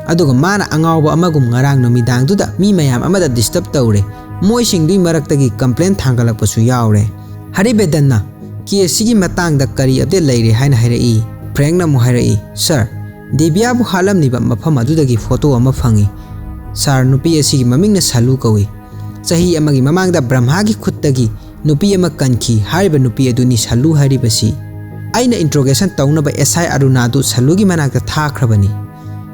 Aduga mana angawba amagum ngarang numidang duda mi mayam amada disturb tawre. Moi singdui maraktagi complaint thangalakpasu yawre. Haribedanna case gi matangda kari update leire haina hairai. Frank na mu hairai, sir, Divya bu halamniba mafam adudagi photo ama phangi. Sir nupi asigi mamingna salu kawi. Sahi amagi mamangda Brahma gi khuttagi nupi ama kanki hariba nupi aduni salu haribasi. Aina interrogation tawnaba SI Arunadu salugi manakta thakhrabani.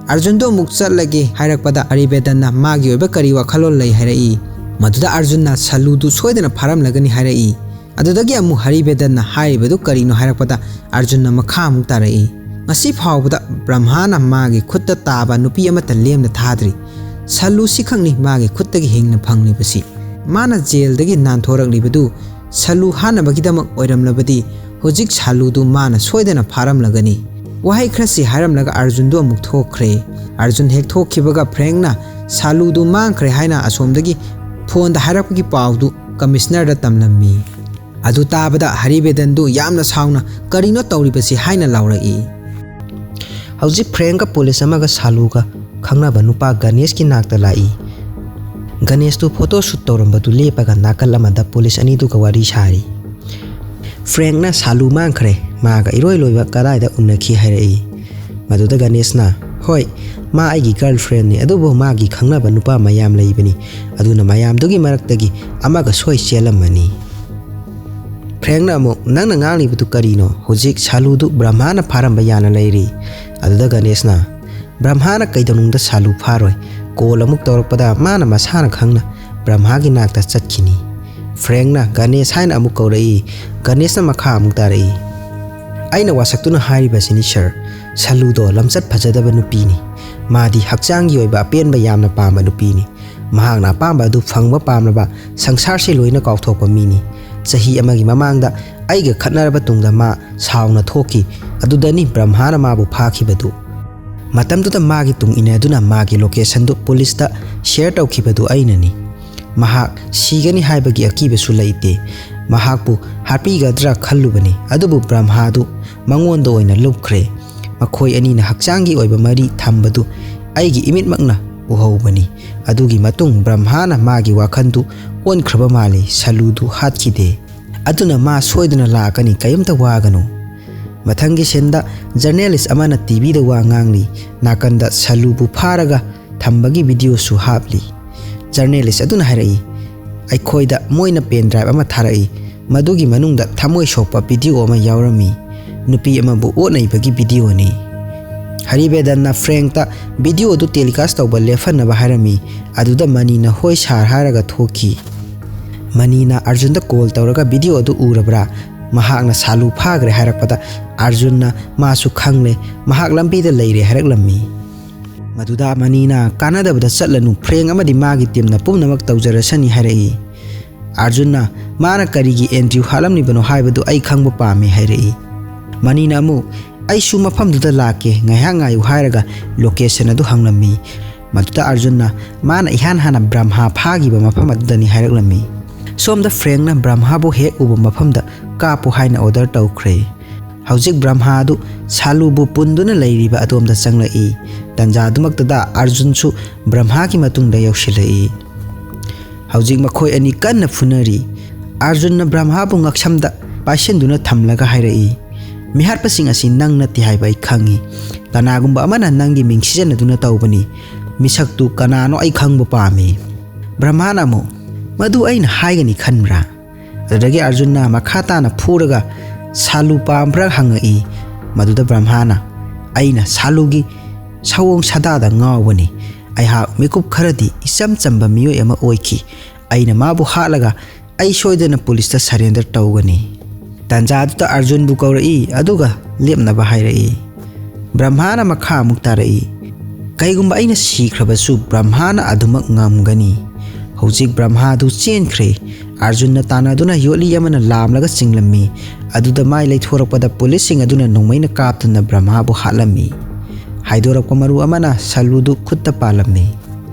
Arjun do muk chatlage hairakpada Haribedanna magi oiba kari wakhalon lei hairai. Maduda Arjun na salu du soidana pharam lagani hairai. Adudagi amu Haribedanna hairibadu karino hairakpada Arjun na makha amuk tarai. Ngasi phawbada Brahma na magi khutta taba nupi amata lemna thadri. Salu sikhangni magi khuttagi hingna phangni basi. Mana jail dagi nanthoraklibadu salu hana bagidamak oiramlabadi Hojik saludu mana soidana pharamlagani wahai khrasi hairamlaga Arjun du amuk thokre Arjun hek thokhibaga Frank na saludu mangkhre haina asomdagi phone da hairapki pawdu commissioner da tamlammi adu tabada Haribedan du yamna sauna karino tawribasi haina lawrai hojik Frank ka police amaga saluga khangnaba nupa Ganesh ki nakta lai Ganesh tu photo shoot tawramba du lepaga nakal amada police ani du ka wari sari Frank na salu mangkhre maga iroi loiba kadai da unakhi hairai maduda Ganesh na hoi ma aigi girlfriend ni adubo magi khangnaba nupa mayam leibani aduna mayam dugi maraktagi amaga soi chelamani Frank na mo nangna ngali butu karino hojik salu du Brahma na pharamba yana leiri aduda Ganesh na Brahma na kaidanungda salu pharoi kol amuk tawrakpada mana masana khangna Brahma gi nakta chatkhini Frank na Ganesh haina amuk kaurai Ganesh na makha amuk tarai aina wasaktuna hairibasini sir saludo lamchat phajadaba nupini madi hakchang gi oiba penba yamna pamba nupini mahangna pamba du phangba pamlaba sangsar se loina kauthokpa mini chahi amagi mamangda aiga khatnaraba tungda ma sauna thoki adudani Brahma na mabu phakhibadu matamduda magi tung ina aduna magi location du police da share tawkhibadu ainani mahak sigani haibagi akibesu leite mahakpu hapigadra khallubani adubu Brahma du mangonda oina lupkhre makhoi ani na hakchangi oiba mari thambadu aigi imit makna uhobani adugi matung Brahma na magi wakhandu onkhhraba mali saludu hatkhide aduna ma soiduna lakani kayamta waganu mathangi senda journalist amana TV da wa ngangli nakanda salubu pharaga thambagi video su hapli journalist aduna harai aikhoida moina pen drive ama tharai madugi manungda thamoi shokpa video ama yaurami nupi ama bu onai bagi video ni Haribedan na Frank ta video du telecast tawba lefan na baharami aduda manina hoi sar haraga thoki manina Arjun da call tawraga video du urabra mahak na salu phagre harakpada Arjun na masu khangle mahak lambi da leire haraklammi maduda manina kanada bada chatlanu Frank amadi magi team na pumnamak tawjarasani harai Arjun na mana karigi Andrew halamni bano haibadu ai khangba pame harai manina mu ai su mafam du da lake ngaiha ngayu hairaga location adu hanglammi maduda Arjun na mana ihan hana Brahma phagi ba mafam adu dani hairaklammi somda Frank na Brahma bu hek ubu mafam da kapu haina order tawkhre hojik Brahma du salu bu punduna leiriba adomda changlai tanja dumakta da Arjun su Brahma ki matungda yaushilai hojik makhoi ani kanna funari Arjun na Brahma bu ngaksamda pasenduna thamlaga hairai mihar pasing asi nang nati haibai khangi kanagumba amana nangi mingsijana duna tawbani misak tu kanano ai khangba pame Brahma na mo madu aina haigani khanbra adagi Arjun na makhata na phuraga salu pambra hangai maduda Brahma na aina salugi sawong sadada ngawani aiha mekup kharadi isam chamba miyo ema oiki aina mabu halaga ai soidana police ta surrender tawgani tanja ta Arjun bu kaurai aduga lepna ba hairai Brahma na makha muktarai kaigumba aina sikhrabasu Brahma na adumak ngamgani hojik Brahma du chenkhre Arjun na tana duna yoli yamana lamlaga chinglammi aduda mai leithorakpada police sing aduna nongmaina kaptana Brahma bu halami haidorakpa maru amana saludu khutta palamni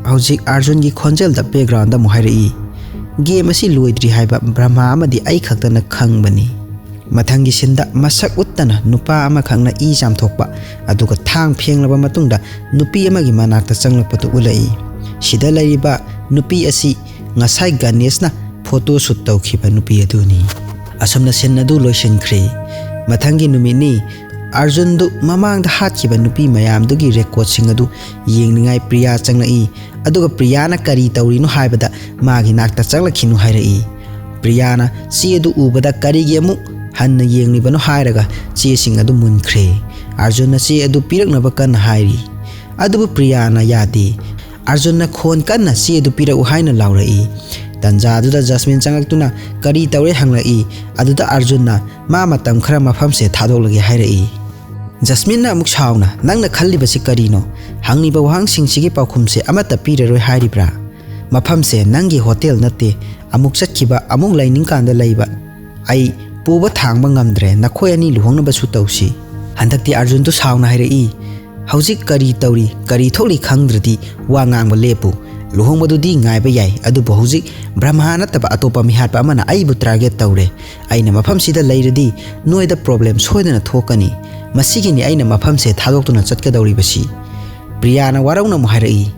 hojik Arjun gi khonjel da background da muhairai game asi loidri haiba Brahma amadi ai khaktana khangbani mathangi sinda masak uttana nupa ama khangna I jamthokpa aduga thang phenglaba matungda nupi amagi manakta changlapatu ulai sida laiba nupi asi ngasai Ganesh na photo shoot tawkhiba nupi aduni asomna senna du loisenkhre mathangi numini Arjun du mamangda hatkhiba nupi mayam dugi record sing adu yengningai Priya changlai aduga Priya na kari tawrino haibada magi nakta changlakhinu hairai Priya na si adu ubada kari gi amu hanna yenglibano hairaga che sing adu munkhre Arjun na che adu piraknaba kan hairi adubu Priya na yadi Arjun na khon kan na che adu pirak haina laurai tanja aduda Jasmine changaktuna kari tawre hanglai aduda Arjun na ma matam khara mafam se thadoklage hairai Jasmine na amuk sauna nangna khallibasi karino hangliba wahang singsigi paukhumse amata piraroi hairibra mafam se nangi hotel nate amuk chatkhiba amuk laining kanda laiba ai puba thangba ngamdre nakhoi ani luhongnaba su tausi handakti Arjun tu sauna hairei hauzik kari tauri kari tholi khangdradi wa ngangba lepu luhongbadudi ngaiba yai adubu hauzik Brahma nataba atopa mihatpa amana aibu target taure aina mafam sida leiradi noida problem soidana thokani masigini aina mafam se thadoktuna chatkadawri basi Priya na warauna mu hairei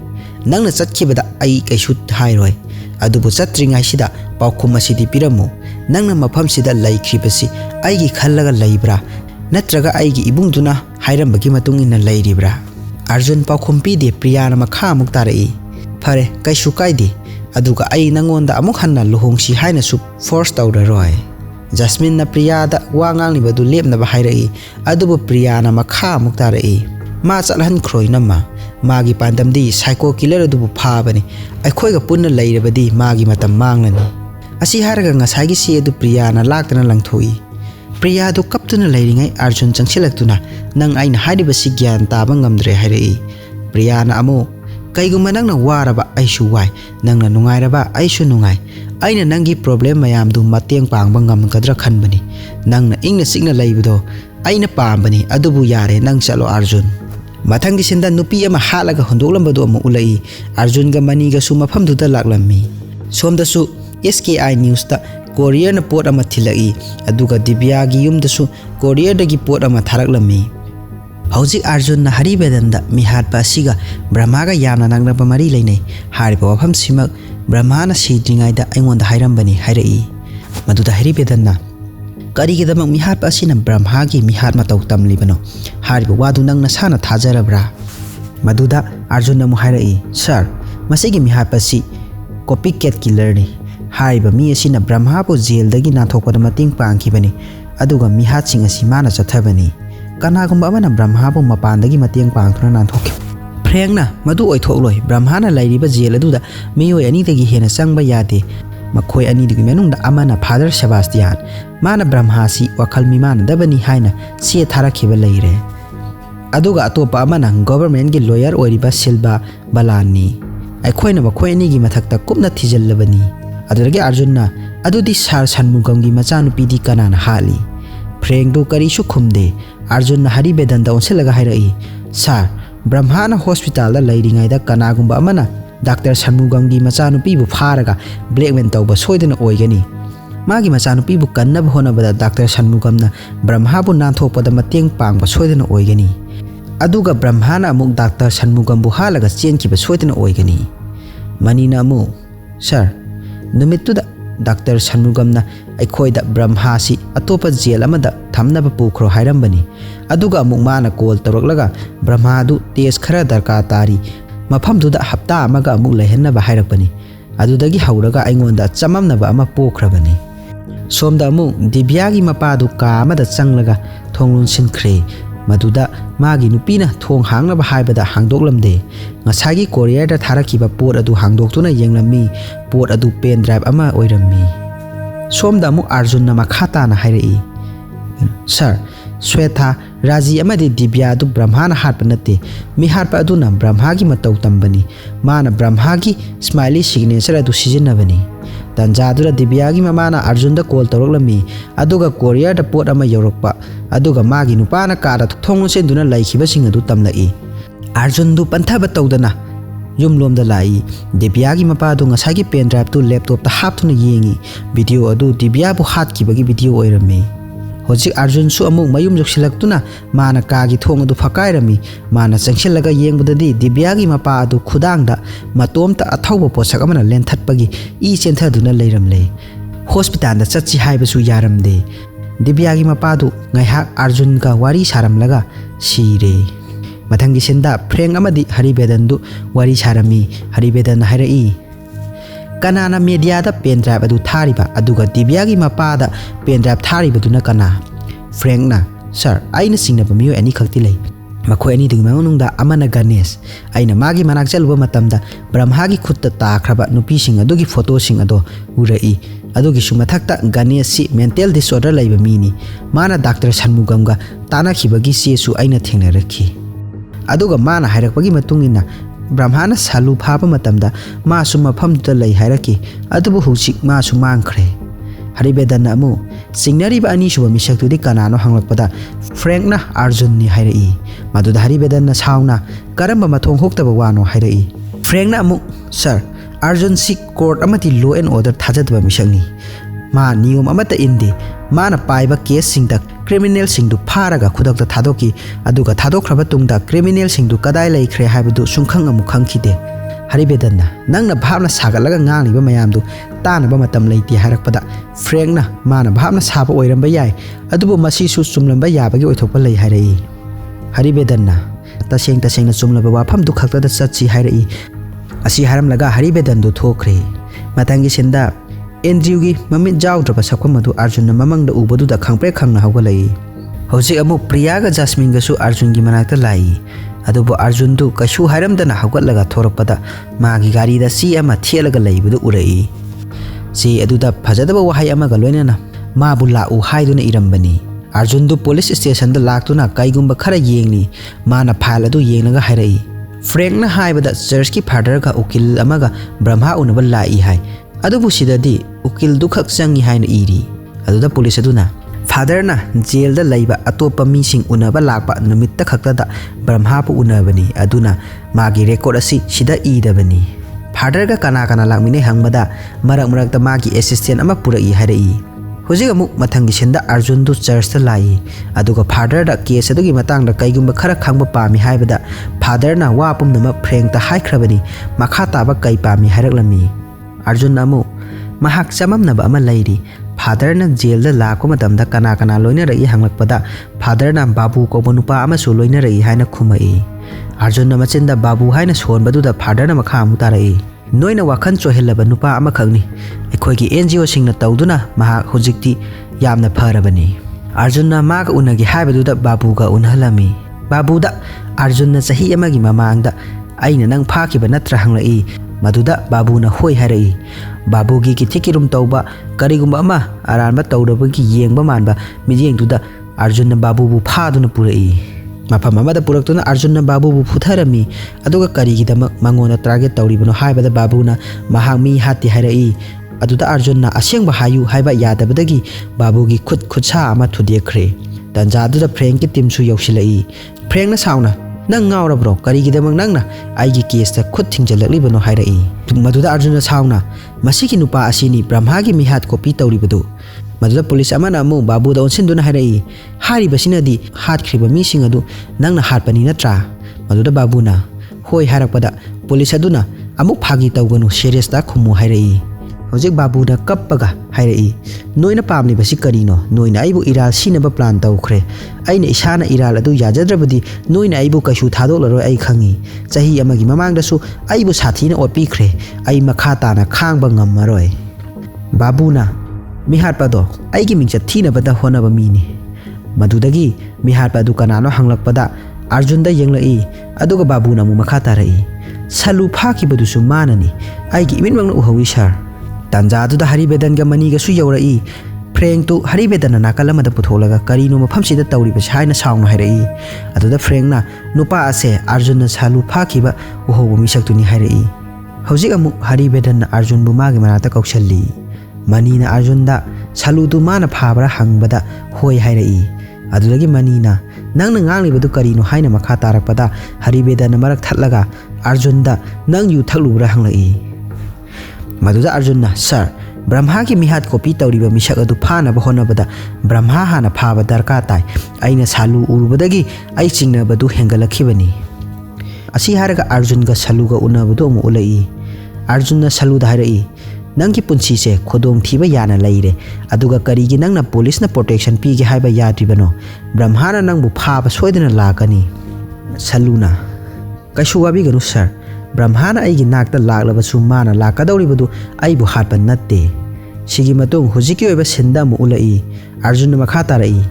nangna chatkibada ai kaisu hairoi adubu chatringai sida paukhum asidi piramu nangna mafam sida laikhribasi aigi khallaga leibra natraga aigi ibungduna hairambagi matungina leiribra Arjun paukhum pide Priya na makha amuk tarai phare kaisu kaide aduga ai nangonda amuk hanna luhongsi haina su force tawraroi Jasmine na Priya da wa nganglibadu lepnaba hairei adubu Priya na makha amuk tarai ma chalhan khroi nama magi pandamdi psycho killer adubu phabani aikhoiga punna leirabadi magi matam manglani asi haraga ngasai gi si adu Priya na laktana langthoi Priya du kaptuna leiringai Arjun changsilaktuna nang aina haidiba si gyan taba ngamdre hairei Priya na amo kaiguma nangna waraba aisu wai nangna nungairaba aisu nungai aina nangi problem mayam du mateng pangba ngamkadra khanbani nangna ingna signa leibudo aina pambani adubu yare nang chalo Arjun mathanggi sinda nupi ama halaga hondoklambadu ama ulai Arjun ga mani ga su mafam duda laklammi somda su SKI news ta courier na pot ama thilai aduga Divya gi yum da su courier da gi pot ama tharaklammi hauzik Arjun na haribedanda mihat pasiga Brahma ga yamna nangraba mari leinai hariba wafam simak Brahma na sidringai da aingonda hairambani hairei maduda haribedanna karigidamak mihat pasina Brahma gi mihat matau tamlibano hariba wadu nangna sana thajarabra maduda Arjun na mu hairei sir masigi mihat pasi copycat killer ni hariba mi asina Brahma bu jail dagi nathokpada mating pangkhibani aduga mihat sing asi mana chathabani kanagumba amana Brahma bu mapandagi mateng pangthuna nanthokki frengna madu oithokloi Brahma na lairiba jail aduda miyoi ani dagi hena sangba yade makhoi ani digi menungda amana Father Sebastian mana Brahma si wakhal mimana dabani haina se tharakhiba leire aduga atopa amana government gi lawyer oiriba Silva Balani aikhoina makhoi ani gi mathakta kupna thijallabani aduragi Arjunna adudi sar sanmugam gi machanupi di kanana hali freng do kari su khumde Arjunna haribedanda onselaga hairai sar Brahma na hospital da leiringai da kanagumba amana Dr. Sanmugam gi machanupi bu pharaga blackmail tawba soidana oigani magi machanupi bu kannaba honabada Dr. Sanmugam na Brahma bu nanthokpada mateng pangba soidana oigani aduga Brahma na amuk Dr. Sanmugam bu halaga chenkiba soidana oigani manina amu sir numittuda Dr. Sanmugam na aikhoida Brahma si atopa jail amada thamnaba pukhro hairambani aduga amuk mana call tawraklaga Brahma du test khara darka tari mafamduda hapta amaga amuk lehenaba hairakpani adudagi hauraga aingonda chamamnaba ama pokhrabani somda amuk Divya gi mapadu ka amada changlaga thonglun sinkhre maduda magi nupina thong hangnaba haibada hangdoklamde ngasagi courier da tharakhiba pot adu hangdoktuna yenglammi pot adu pen drive ama oirammi somda amuk Arjun na makhata na hairei sir Swetha Raji amadi Divya du Brahma na hatpa nate mi hatpa aduna Brahma gi matau tambani mana Brahma gi smiley signature adu sijinabani tanjadura Divya gi mamana Arjun da call tawraklami aduga courier da pot ama yorokpa aduga magi nupana kada thongun senduna laikhiba sing adu tamlai Arjun du panthaba tawdana yumlom da lai Divya gi mapa du ngasagi pen drive tu laptop ta haptuna yengi video adu Divya bu hatkibagi video oirami hojik Arjun su amuk mayum joksilaktuna mana kagi thong adu phakairami mana changsilaga yengbudadi Divya gi mapa adu khudangda matomta athauba posak amana lenthatpagi I chenthaduna leiramle hospital da chachi haibasu yaramde Divya gi mapa du ngaihak Arjun ka wari saramlaga sire mathangi senda freng amadi haribedandu wari sarami haribedan hairai kanana media da pen drive adu thariba aduga Divya gi mapada pen drive thariba duna kana freng na sir aina singnaba miyo ani khakti lei makhoi ani ding manungda amana Ganesh aina magi manak chalwa matamda Brahma gi khutta takraba nupi sing adugi photo sing ado urai adugi sumathakta Ganesh si mental disorder laiba mini mana Dr. Sanmugam ga tana khibagi se su aina thengna rakhi aduga mana hairakpagi matungina Brahma na salu phaba matamda ma su mafamda lei hairaki adubu hujik ma su mangkhre Haribedan amu singnari ba ani suba misak tudi kanano hanglakpada Frank na Arjun ni hairai maduda Haribedan na sauna karamba mathong hoktaba wano hairai Frank na amu sir Arjun si court amati law and order thajadba misakni ma niyom amata indi mana paiba case singda criminal singdu pharaga khudakta thadoki aduga thadokhraba tungda criminal singdu kadai laikhre haibadu sungkhang amu khangkhide Haribedan nangna bhavna sagalaga ngangliba mayamdu tanaba matam leiti harakpada Frank na mana bhavna saba oiramba yai adubu masisu sumlamba yabagi oithokpa lei hairai Haribedan taseng tasengna sumlaba wafam du khakta da satsi hairai asi haram laga Haribedan du thokre matangi senda Andrew gi mamit jawdraba sakwamadu Arjun na mamangda ubadu da khangpre khangna hawgalai hojik amu Priya ga Jasmine ga su Arjun gi manakta lai adubu Arjun du kashu hairamdana hawgatlaga thorakpada magi gari da si ama thielaga leibudu urai si aduda phajadaba wahai ama ga loinana mabu lau haiduna irambani Arjun du police station da laktuna kaigumba khara yengni mana file adu yengnaga hairai Frank na haibada church ki father ga ukil amaga Brahma unaba lai hai adubu sidadi ukil du khak changi haina iri aduda police aduna father na jail da laiba atopa mising unaba lakpa numitta khakta da Brahma pu unabani aduna magi record asi sida idabani father ga kana lakmine hangbada marak marak ta magi assistant ama purai harai hojik amu mathangi senda Arjun du church ta lai aduga father da case adugi matang da kaigumba khara khangba pami haibada father na wa pum nama Frank ta haikhrabani makha taba kai pami hairaklamni Arjun namu mahak chamamnaba ama lairi father na jail da lakko matamda kana loina rai hanglakpada father na Babu ko nupa ama su loina rai haina khumai Arjun na machinda Babu haina sonbadu da father na makha amu tarai noina wakhan chohelaba nupa ama khangni ekhoigi NGO singna tawduna mahak hojikti yamna pharabani Arjun na maga unagi haibadu da Babu ga unhalami Babu da Arjun na sahi amagi mamangda aina nang phakiba natra hanglai maduda Babu na hoi harai Babu gi kithikirum tawba karigumba ama aranba tawdabagi yengba manba miyengduda Arjun na Babu bu phaduna purai mafam amada puraktuna Arjun na Babu bu phutharami aduga karigidama mangona target tawribano haibada Babu na mahang mi hati harai aduda Arjun na asengba hayu haiba yadabadagi Babu gi khutsa ama thudekhre tanjadudha Frank ki team su yausilai Frank na sauna nang ngaurabro karigidamang nangna aigi case ta khut thingjalaklibono hairai maduda Arjun na sauna masiki nupa asini Brahma gi mihat copy tawribadu maduda police amana amu Babu da onsinduna hairai hari basinadi hat khriba mi singadu nangna hatpani natra maduda Babu na hoi harapada police aduna amuk phagi tawganu serious ta khumu hairai hojik Babu da kappaga hairai noina pamni basi karino noina aibu iral sinaba plan tawkhre aina isana iral adu yajadrabadi noina aibu kashu thadolaro ai khangi chahi amagi mamangda su aibu sathina opikhre ai makha tana khangba ngammaroi Babu na mihatpado aigi mingcha thina bada honaba mini madudagi mihatpadu kanano hanglakpada Arjun da yenglai aduga Babu na mu makha tarai salu phakibadu su manani aigi iminmangna uhawi sar Tanjadu da Haribedan ga mani ga su yaurai Frank tu Haribedan na nakalamada putholaga karino mafamsida tawriba haina saungna hairai aduda Frank na nupa ase Arjun na salu phakiba uhobu misaktuni hairai hojik amu Haribedan na Arjun bu magi manata kauksalli mani na Arjun da salu tu mana phabra hangbada hoi hairai adudagi mani na nangna nganglibadu karino haina makha tarakpada Haribedan na marak thatlaga Arjun da nang yu thaklubra hanglai maduda Arjun na sir Brahma ki mihat copy tawriba misak adu phana ba honabada Brahma hana phaba darka tai aina salu urubadagi ai chingna badu hengalakhibani asi haraga Arjun ga salu ga unabadu mu ulai Arjun na salu da harai nangki punsi se khodong thiba yana laire aduga karigi nangna police na protection pi gi haiba yadribano Brahma na nangbu phaba soidana lakani saluna kaishu wabi ganu sir Brahma na aigi nakta laklabasu mana lakadawribadu aibu hatpa natte sigi matung hojiki oiba senda mu ulai Arjun na makha tarai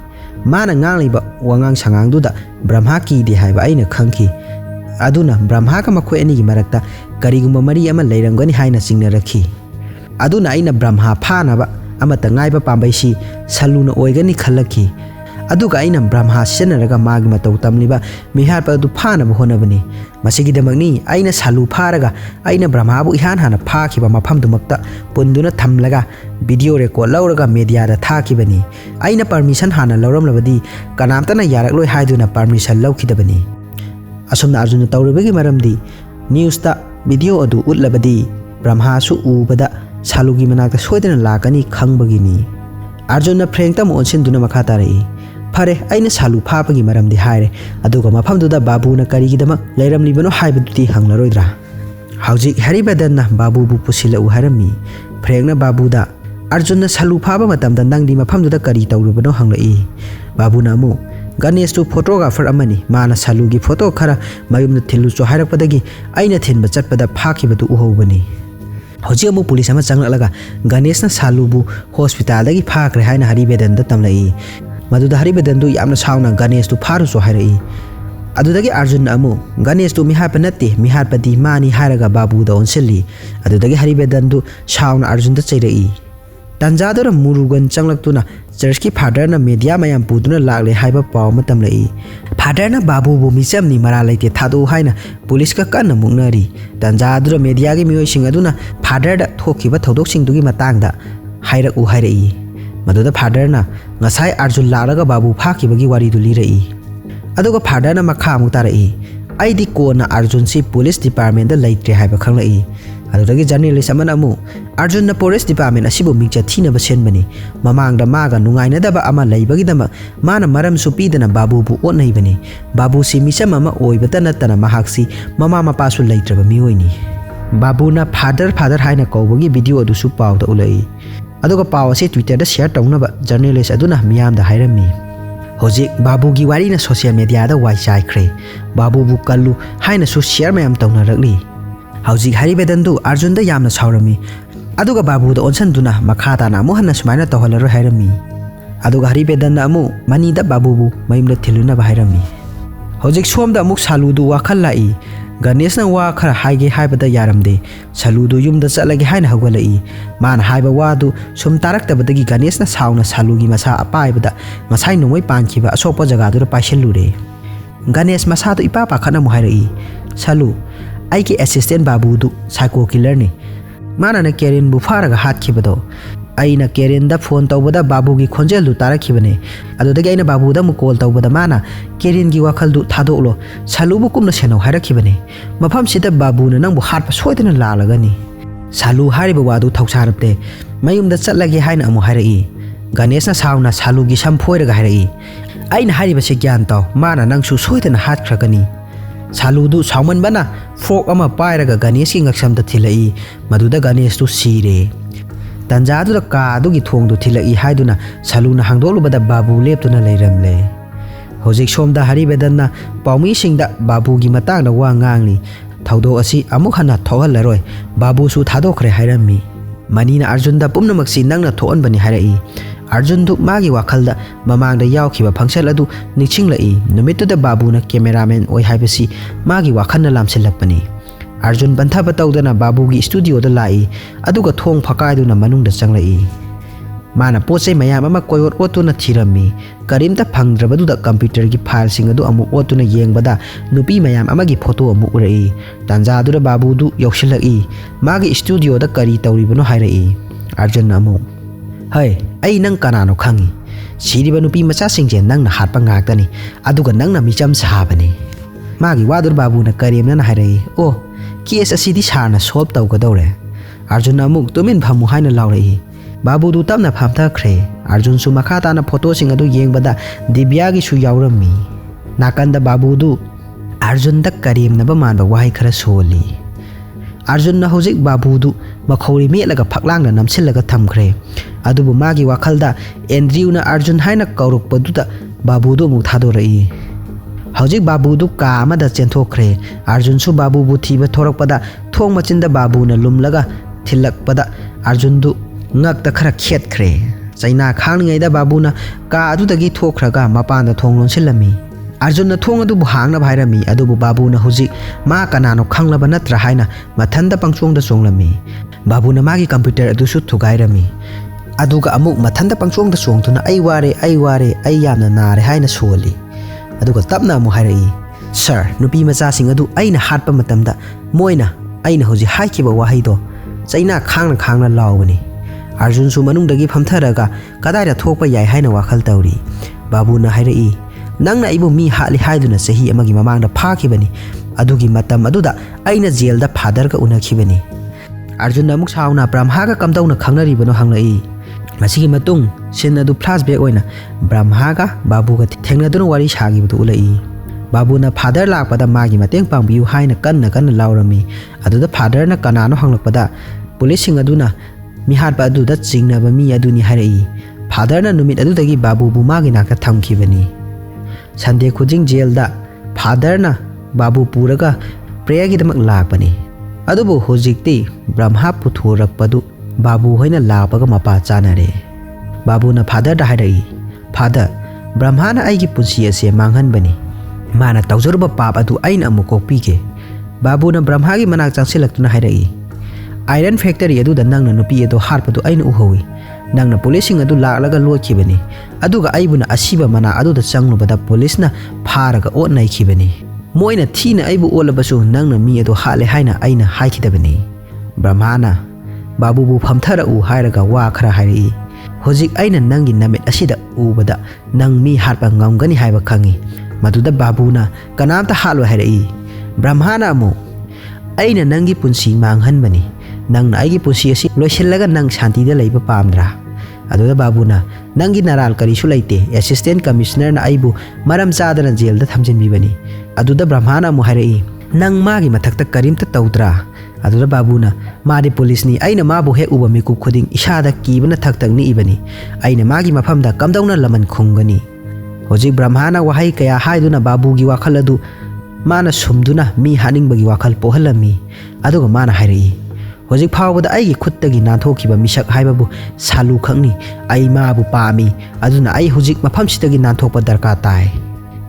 mana ngangliba wangang sangangduda Brahma ki di haiba aina khangki aduna Brahma ka makhoi ani gi marakta karigumba mari ama leirangani haina singna rakhi aduna aina Brahma phana ba amata ngaiba pambai si saluna oigani khalaki aduga aina Brahma sinaraga magi matau tamliba miharpa adu phana honabani masigidamagni aina salu pharaga aina Brahma bu ihan hana phakiba mafamdumakta punduna thamlaga video record lauraga media da thakibani aina permission hana lauramlabadi kanamtana yarakloi haiduna permission laukidabani asumna Arjun tawribagi maramdi news ta video adu utlabadi Brahma su ubada salugi manakta soidana lakani khangbagini Arjun na prank tam onsin duna makha tarai phare aina salu phapagi maramdi haire aduga mafamduda Babu na karigidama leiramlibano haibadudi hanglaroidra hauji haribadan na Babu bu pusila u harami prank na Babu da Arjun na salu phaba matamda nangdi mafamduda kari tawrubano hanglai Babu na mu Ganesh tu photographer amani mana salugi photo khara mayumna thilu cho hairakpadagi aina thinba chatpada phakibadu uhobani hoji amu police ama changlalaga Ganesh na salubu hospital dagi phakre haina haribedan da tamlai maduda haribedan du yamna sauna Ganesh tu pharu so hairai adudagi Arjun amu Ganesh tu miharpa natte miharpadi mani hairaga Babu da onselli adudagi haribedan du sauna Arjun da chairai Tanjadora murugan changlaktuna church ki father na media mayam puduna lagle haiba paw matam lai father na Babu bu misam ni mara laite thadu haina police ka kan mungnari Tanjadora media gi mioi sing aduna father da thokiba thodok sing dugi matang da haira u hairai maduda father na ngasai Arjun laraga Babu phaki bagi wari du lirai aduga father na makha mu tarai aidi ko na Arjun si police department da laitre haiba khanglai adudagi journalist amana amu Arjun na forest department asibu mingcha thina ba senbani mamang da maga nungaina daba ama laibagi dama mana maram supidana Babu bu onai bani Babu si misam ama oibata natana mahaksi mama mapa su laitraba mihoini Babu na father haina kawbagi video adu su paw da ulai aduga paw ase Twitter da share tawna ba journalist aduna miyam da hairami hojik Babu gi wari na social media da wai chai khre Babu bu kallu haina su share mayam tawna rakli hauji haribedan du Arjun da yamna saurami aduga Babu da onsan duna makhata na mohana sumaina tohalaro hairami aduga haribedan na amu mani da Babu bu mayimla thiluna ba hairami hojik som da amuk salu du wakhal lai Ganesh na wa khara haige haibada yaramde salu du yum da chalagi haina hawalai man haiba wa du sum tarak tabadagi Ganesh na sauna salu gi masa apai bada masai nomoi pankhiba asopa jaga du paishelure Ganesh masa tu ipa pakhana mu hairai salu aiki assistant Babu du psycho killer ni mana na Karen bu faraga hat khibado aina Karen da phone tawbada Babu gi khonjel du tarakhibane adudagi aina Babu da mu call tawbada mana Karen gi wakhal du thadoklo salu bu kumna seno harakhibane mafam sida Babu na nang bu hat pa soidana lalagani salu hariba wadu thaucharapte mayum da chatlagi haina amu harai Ganesh na sauna salu gi samfoiraga harai aina hariba se gyan taw mana nang su soidana hat khrakani Saludu sauman bana fork ama pairaga Ganesh ki ngaksam da thilai maduda Ganesh tu sire tanjadu da ka du gi thong du thilai haiduna saluna hangdolu bada Babu leptuna leiramle hojik somda haribedan na paumi singda Babu gi matang da wa ngangli thaudo asi amuk hana thohallaroi Babu su thadokre hairami manina Arjun da pumnamak si nangna thoan bani harai Arjun du magi wakhalda mamang da yaukhiba function adu nichinglai numitu da Babu na cameraman oi haibasi magi wakhanna lamsilapani Arjun bantha batawdana Babu gi studio da lai aduga thong phakai du na manung da changlai mana pochai mayam ama koyot otuna thirami karimta phangdrabadu da computer gi file sing adu amu otuna yengbada nupi mayam ama gi photo amu urai tanja du da Babu du yokshilai magi studio da kari tawribano hairai Arjun amu hai ai nang kanano khangi siriba nupi macha singje nang na hatpa ngaktani aduga nang na micham sahabani magi wadur Babu na karem na hairai o case asidi sarna solve tawgadore Arjun amuk tumin phamu haina laurai Babu du tamna phamtha khre Arjun su makhata na photo sing adu yengbada Divya gi su yaurami nakanda Babu du Arjun da karem na ba man ba wahai khara soli Arjun na hojik Babu du makhori melaga phaklang na namsilaga thamkhre adubu magi wakhalda Andrew na Arjun haina kaurukpaduda Babu du mu thadorai hojik Babu du ka amada chenthokre Arjun su Babu bu thiba thorakpada thong machinda Babu na lumlaga thilakpada Arjun du ngakta khara khetkhre chaina khangningai da Babu na ka adudagi thokraga mapanda thong lonsilami Arjun na thong adu buhangna bhairami adubu Babu na hojik ma kanano khanglaba natra haina mathanda pangchong da songlami Babu na magi computer adu su thugairami aduga amuk mathanda pangchongda chongtuna ai ware ai yamna nare haina soli aduga tapna amu hairai sir nupi macha sing adu aina hatpa matamda moina aina hoji haikiba wahaido chaina khangna lawani Arjun su manungdagi phamtharaga kadaira thokpa yai haina wakhal tawri Babu na hairai nangna ibu mi hali haiduna sahi amagi mamangda phakibani adugi matam aduda aina jail da father ka unakhibani Arjun namuk sauna Brahma ga kamdauna khangnari bano hanglai masigi matung sin adu flashback oina Brahma ga Babu ga thengnaduna wari sagi bu ulai Babu na father lakpada magi mateng pangbiu haina kanna laurami aduda father na kanano hanglakpada police sing aduna mi hatba aduda jingnaba mi aduni hairai father na numit adudagi Babu bu magi nakta thamkhibani Sunday khujing jail da father na Babu puraga Priya gi damak lakpani adubu hojikti Brahma puthurakpadu Babu hoina lakpaga mapa chanare Babu na father da hairai father Brahma na aigi punsi ase manghanbani mana tawjaruba pap adu aina amu kokpige Babu na Brahma gi manak changsilaktuna hairai Iron factory adu da nangna nupi edo harpadu aina uhawi nangna policing adu laklaga lokhibani aduga aibuna asiba mana adu da changlubada police na pharaga otnai khibani moina thina aibu olabasu nangna mi ado hale haina aina haikidabani Brahmana Babu bu phamthara u hairaga wa khara hairi hojik aina nangi namit asida ubada nang mi harpa ngamgani haiba khangi maduda Babu na kanamta halwa hairi Brahmana mu aina nangi punsi manghanbani nangna aigi punsi asi loisillaga nang shanti da leiba pamdra aduda Babu na nangi naral karisu laite assistant commissioner na aibu maram chadana jail da thamjinbibani aduda Brahmana mu hairai nang magi mathakta karimta tawdra aduda Babu na madi police ni aina mabu he uba mikup khuding isada kibana thaktak ni ibani aina magi mafamda kamdauna laman khungani hojik Brahmana wahai kaya haiduna Babu gi wakhal adu mana sumduna mi haningbagi wakhal pohalami aduga mana hairai hojik phawbada aigi khuttagi nanthokiba misak haibabu salu khangni ai mabu pami aduna ai hojik mafamsidagi nanthokpa darka tai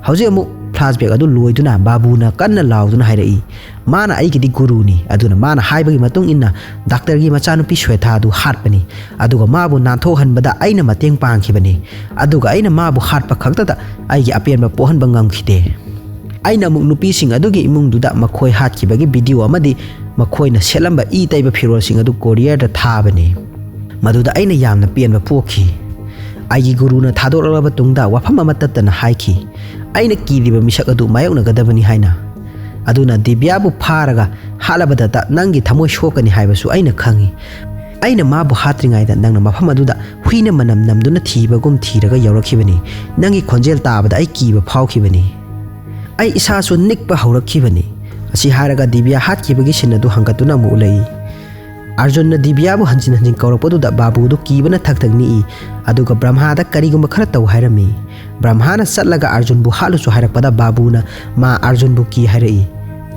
hojik amu flashback adu loiduna Babu na kanna lauduna hairai mana aigi di guru ni aduna mana haibagi matung inna doctor gi machanupi swetha adu hatpani aduga mabu nantho hanbada aina mateng pangkhibani aduga aina mabu hatpa khakta aigi apenba pohan bangam khite aina muk nupi sing adugi imung duda makhoi hatkibagi video amadi makhoi na selamba I taiba Feroz sing adu courier da thabani maduda aina yamna penba pokhi aigi guru na thadoraba tungda wafam amatatana haiki aina kiriba misak adu mayokna gadabani haina aduna Divya bu pharaga halabada ta nangi thamoi shokani haibasu aina khangi aina mabu hatringai da nangna mafam aduda huina manam namduna thibagum thiraga yawrakhibani nangi khonjel tabada ai kiba phawkhibani ai isa su nikpa hawrakhibani asi haraga Divya hatkibagi sinadu hangatuna mu ulai Arjun na Divya bu hanjin kaurakpadu da Babu du kibana thakthakni aduga Brahma da kariguma khara taw hairami Brahma na satlaga Arjun bu halu su hairakpada Babu na ma Arjun bu ki hairai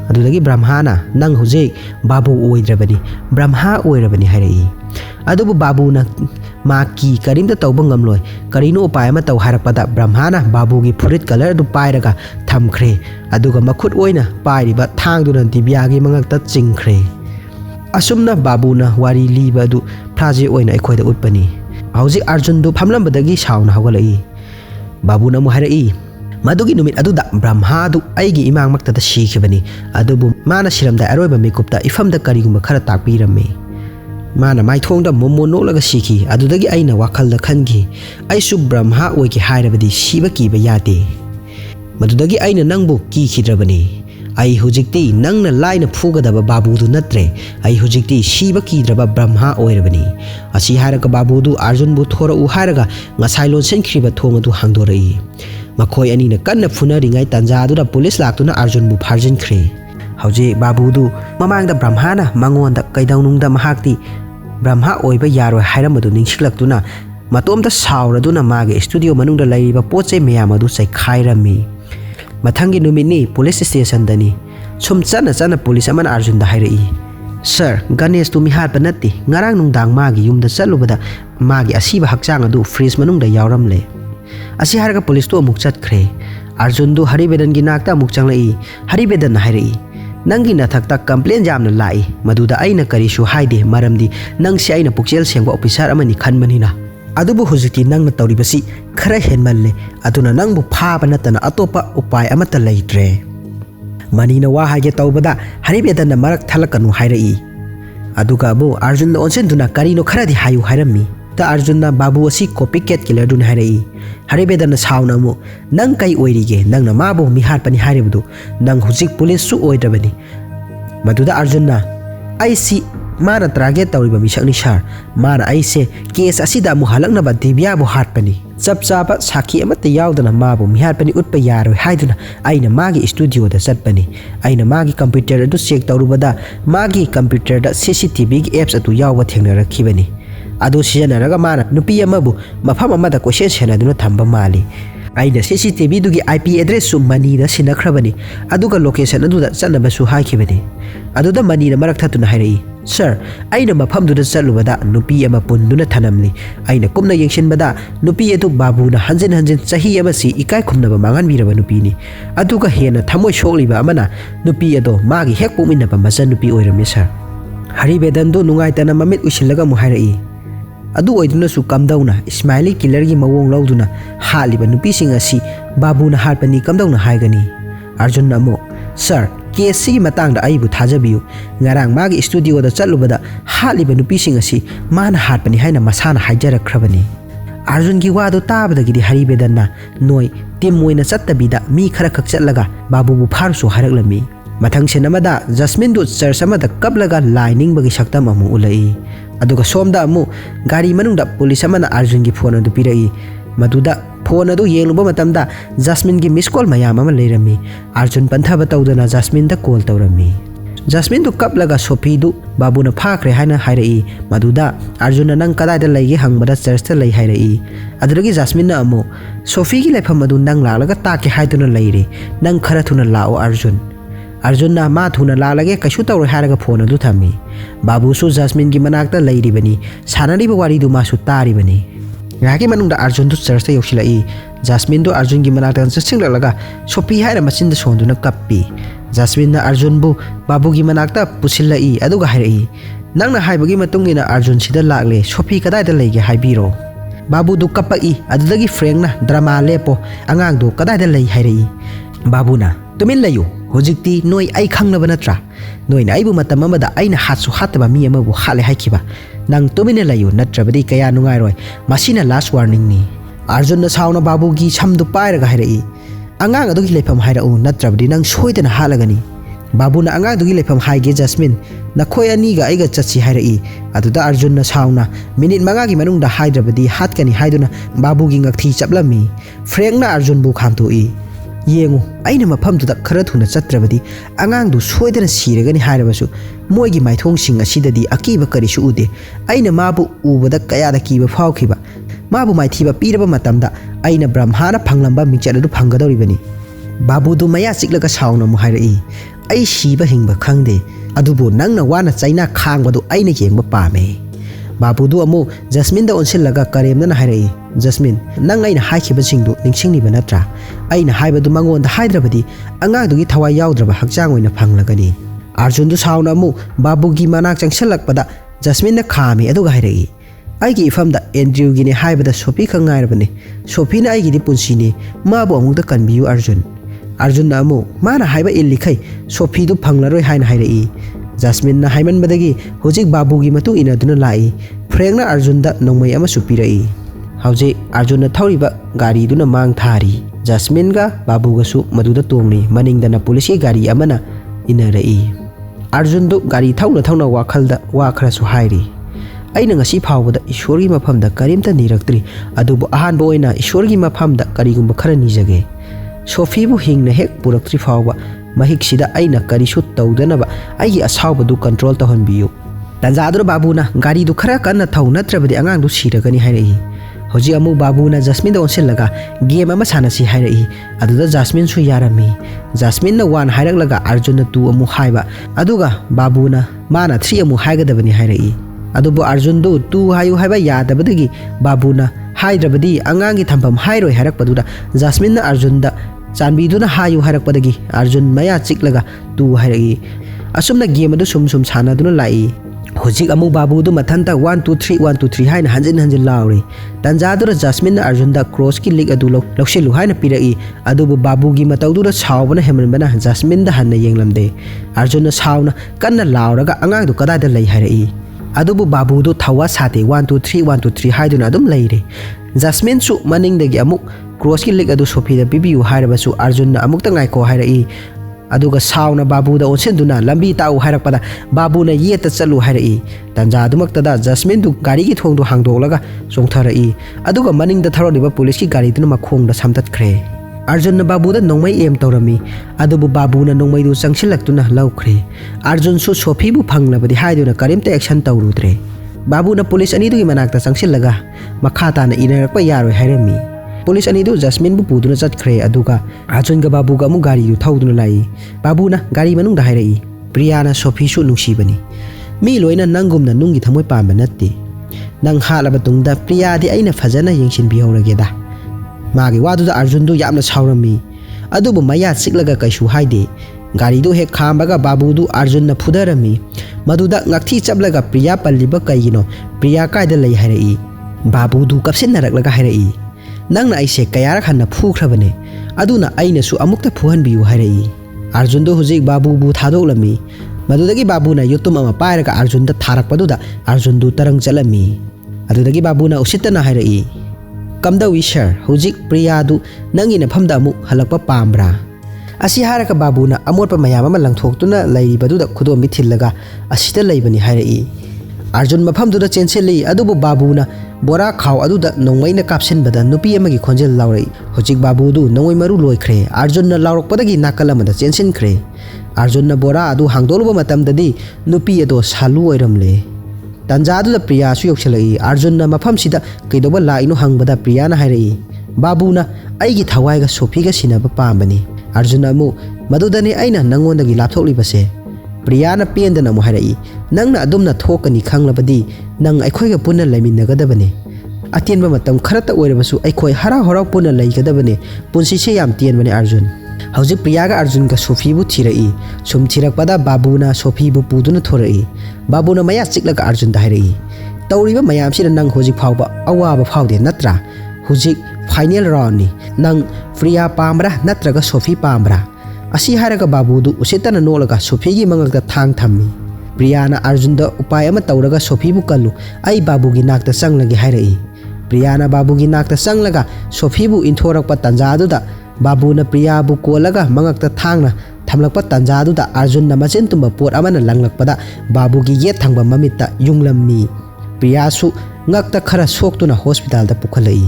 adudagi Brahma na nang hojik Babu oidrabani Brahma oirabani hairai adubu Babu na ma ki karimta tawba ngamloi karino upai ama taw hairakpada Brahma na Babu gi furit color du pairaga thamkhre aduga makhut oina pairiba thangduna Divya gi mangakta chingkhre asumna Babu na wari liba du praje oina ekhoida utpani hauji Arjun du phamlambadagi sauna hagalai Babu na mu hairai madugi numit aduda Brahma du aigi imang makta da shikhibani adubu mana siramda aroiba mikupta ifamda kariguma khara takpirame mana mai thongda momo nolaga sikhi adudagi aina wakhalda khangi aisu Brahma oigi hairabadi shiba kiba yate madudagi aina nangbu ki khidrabani ai hujikti nangna laina phugadaba Babu du natre ai hujikti shiba kidraba Brahma oirabani asi hairaga Babu du Arjun bu thora u hairaga ngasai lon senkhriba thonga du hangdorai makhoi ani na kanna funaringai tanja adura police laktuna Arjun bu pharjin khre hauji Babu du mamangda Brahma na mangonda kaidaunungda mahakti Brahma oiba yaroi hairamadu ningsiklaktuna matomda sauraduna mage studio manungda laiba poche meyamadu sai khairami mathangi numini police station dani sum chana police aman Arjun da hairai sir Ganesh tu mi hat panati ngarang nungdang magi yumda chalubada magi asiba hakchang adu freeze manungda yawramle asi harga police tu amuk chatkhre Arjun du Haribedan gi nakta amuk changlai Haribedan hairai Nangi nathakta complain jamna lai maduda aina karisu haide maramdi nangsi aina pukchel sengba officer amani khanmanina adubu hujiki nangna tawribasi khara henmalle aduna nangbu phaba natana atopa upai amata leitre manina wa haige tawbada haribedana marak thalakanu hairai aduga bu Arjun onsen duna karino kharadi hayu hairami ta Arjun na Babu asi copycat killer dun hairai haribedana sauna mu nang kai oirige nangna mabu mihat pani hairibdu nang hujik police su oidrabani maduda Arjun na aisi mana target tawriba misakni sar mana aise case asida mu halakna ba dibya bu hatpani chapchapa sakhi amata yaudana mabu mihatpani utpa yaroi haiduna aina magi studio da chatpani aina magi computer adu check tawrubada magi computer da CCTV apps atu yawa thengna rakhibani adu sijanaraga mana nupi amabu mafam amada question senaduna thamba mali aina CCTV dugi IP address su mani da sinakhrabani aduga location adu da chanabasu haikibani aduda mani na marak thatuna hairai sir aina mafam du da chalubada nupi ama punduna thanamli aina kumna yengshinbada nupi edu Babu na hanjin chahi amasi ikai khumnaba mangan biraba nupi ni aduga hena thamoi shokliba amana nupi edo magi hek puminaba maja nupi oirami sir haribedan do nungai tana mamit usilaga mu hairai adu oiduna su kamdauna smiley killer gi mawong lauduna haliba nupi sing asi Babu na harpani kamdauna haigani Arjun namo sir case gi matang da aibu thajabiu ngarang magi studio da chalubada haliba nupi sing asi mana harpani haina masana haijarakhrabani Arjun gi wadu tabada gi haribedanna noi tim moina chattabida mi khara khak chatlaga Babu bu pharsu haraklami mathang senamada Jasmine du church amada kaplaga lining bagi saktam amu ulai aduga somda amu gari manungda police amana Arjun gi phone adu pirai maduda phone adu yengluba matamda Jasmine gi miss call mayam ama leirami Arjun panthaba tawdana Jasmine da call tawrami Jasmine du kaplaga Sophie du Babu na phakre haina hairai maduda Arjun nang kadai da leige hangbada church ta lei hairai aduragi Jasmine na amu Sophie gi lepham adu nang lalaga ta ke haiduna leire nang khara thuna lao Arjun na ma thuna lalage kashu tawre haraga phone adu thami Babu su Jasmine gi manakta leiribani sanariba wari du ma su taribani ngaki manungda Arjun du church ta yoshilai Jasmine du Arjun gi manakta singlaga Sophie haira machin da sonduna kappi Jasmine na Arjun bu Babu gi manakta pusilai aduga hairai nangna haibagi matungina Arjun sida lagle Sophie kadai da leige haibiro Babu du kappai adudagi frank na drama lepo angang du kadai da lei hairai Babu na tumin layu hojikti noi ai khangnaba natra noi na aibu matam amada aina hatsu hataba mi amabu hale haikiba nang tumine layu natrabadi kaya nungai roi masina last warning ni Arjun na sauna Babu gi samdu pairaga hairai angang adu gi lepham haira u natrabadi nang soidana halagani Babu na angang adu gi lepham haige Jasmine na khoi ani ga aiga chachi hairai aduda Arjun na sauna minute manga gi manung da haidrabadi hatkani haiduna Babu gi ngakthi chaplami frank na Arjun bu khamtu i yengu aina mafam du da khara thuna chatrabadi angang du soidana siragani hairabasu moigi maithong sing asidadi akiba karisu ude aina mabu ubada kaya da kiba phawkhiba mabu maithiba piraba matamda aina Brahma na phanglamba michara du phanggadoribani Babu du maya chiklaga sauna mu hairai ai siba hingba khangde adubu nangna wana chaina khangbadu aina yengba pame Babu du amu Jasmine da onsilaga karemna na hairai Jasmine nang aina haikhiba singdu ningsingni banatra aina haibadu mangon da haidrabadi angang du gi thawai yaudraba hakchang oina phanglagani Arjun du sauna mu Babu gi manak changsalakpada Jasmine na khami aduga hairai aigi ifam da Andrew gi ne haibada Sophie khangairabani Sophie na aigi di punsini mabu amuk da kanbiu Arjun na amu mana haiba illikhai Sophie du phanglaroi haina hairai Jasmine na haiman badagi hojik Babu gi matu ina duna lai frank na Arjun da nongmai ama supirai hauji Arjun na thawriba gari duna mang thari Jasmine ga Babu ga su maduda tongni maning dana police gari amana inarai Arjun du gari thawna wakhalda wa khara su hairi aina ngasi phawda ishori mafam da karimta niraktri adubu ahan boina ishori mafam da karigumba khara nijage Sophie bu hingna hek puraktri phawba mahik sida aina karisu tawdanaba aigi asawba du control tahonbiyu tanjadro Babu na gari du khara kanna thaunatrabadi angang du siragani hairai hoji amu Babu na Jasmine da onsilaga game ama sanasi hairai aduda Jasmine su yarami Jasmine na 1 hairaklaga Arjun na 2 amu haiba aduga Babu na mana 3 amu haigadabani hairai adubu Arjun du 2 hayu haiba yadabadagi Babu na haidrabadi angangi thampam hairoi hairakpaduda Jasmine na Arjun da Chanbiduna hayu hairakpadagi Arjun maya chiklaga tu hairagi asumna game adu sum sanaduna lai hojik amu Babu du mathanta 1 2 3 1 2 3 haina hanjin lauri tanjadura Jasmine na Arjun da cross ki lig adu lokselu haina pirai adu Babu gi matawdura chawbana hemanbana Jasmine da hanna yenglamde Arjun na chawna kanna lauraga angang du kada da lai hairai adu Babu du thawa sate 1 2 3 1 2 3 haiduna adum laire Jasmine su maning dagi amuk cross ki lig adu Sophie da bibiu hairabasu Arjun na amuk tangai ko hairai aduga sauna Babu da onsenduna lambi tau hairakpada Babu na yeta chalu hairai tanja adumaktada Jasmine du gari ki thongdu hangdolaga songtharai aduga maning da tharodiba police ki gari duna makhong da samtat khre Arjun na Babu da nongmai em tawrami adubu Babu na nongmai du changsilaktuna laukhre Arjun su Sophie bu phanglabadi haiduna karimta action tawrudre Babu na police ani du gi manakta changsilaga makhata na inarakpa yaroi hairami Police ani du Jasmine bu puduna chatkre aduga Arjun ga Babu ga mu gari du thauduna lai Babu na gari manung da hairai Priya na Sophie su nungsibani mi loina nangum na nungi thamoi pamba natte nang halaba tungda Priya di aina fajana yengsin bihorage da magi wadu da Arjun du yamna chawrami adubu maya siklaga kaisu haide gari du hek khambaga Babu du Arjun na phudarami maduda ngakthi chaplaga Priya palliba kaigino Priya kaida lai hairai Babu du kapsin naraklaga hairai nangna aise kayara khanna phukhrabane aduna aina su amukta phuhan biu hairai Arjun do hojik Babu bu thadoklami madudagi Babu na yotum ama pairaga Arjun da tharakpaduda Arjun du tarang chalami adudagi Babu na usitana hairai kamda wisher hojik Priya du nangi na phamda amuk halakpa pambra asi haraka Babu na amorpa mayam ama langthoktuna laibaduda khudom bithillaga asita laibani hairai Arjun mafam duda chenseli adubu Babu na bora khaw aduda nongmai na kapsin bada nupi amagi khonjel laurai hojik Babu du nongoi maru loikhre Arjun na laurokpadagi nakalamada chensin khre Arjun na bora adu hangdoluba matamdadi nupi ado salu oiramle tanja du Priya su yokselai Arjun na mafam sida kaidoba laino hangbada Priya na hairai Babu na aigi thawai ga Sophie ga sinaba pambani Arjun amu madudani aina nangondagi lapthoklibase Priya na pendana mo hairai nangna adumna thokani khanglabadi nang aikhoi ga punna laiminagadabane atenba matam kharata oirabasu aikhoi hara horau punna laigadabane punsi se yam tienbane Arjun hauji Priya ga Arjun ga Sophie bu thirai sum thirakpada Babu na Sophie bu puduna thorai Babu na maya chiklaga Arjun da hairai tawriba mayam sida nang hojik phawba awaba phawde natra hojik final round ni nang Priya pambra natraga Sophie pambra asi haraga Babu du usitana nolaga Sophie gi mangakta thang thammi Priya na Arjun da upay ama tawraga Sophie bu kallu ai Babu gi nakta changlagi hairai Priya na Babu gi nakta changlaga Sophie bu inthorakpa tanja du da Babu na Priya bu kolaga mangakta thangna thamlakpa tanja du da Arjun na machin tumba pot amana langlakpada Babu gi yet thangba mamitta yunglammi Priya su ngakta khara soktuna hospital da pukhalai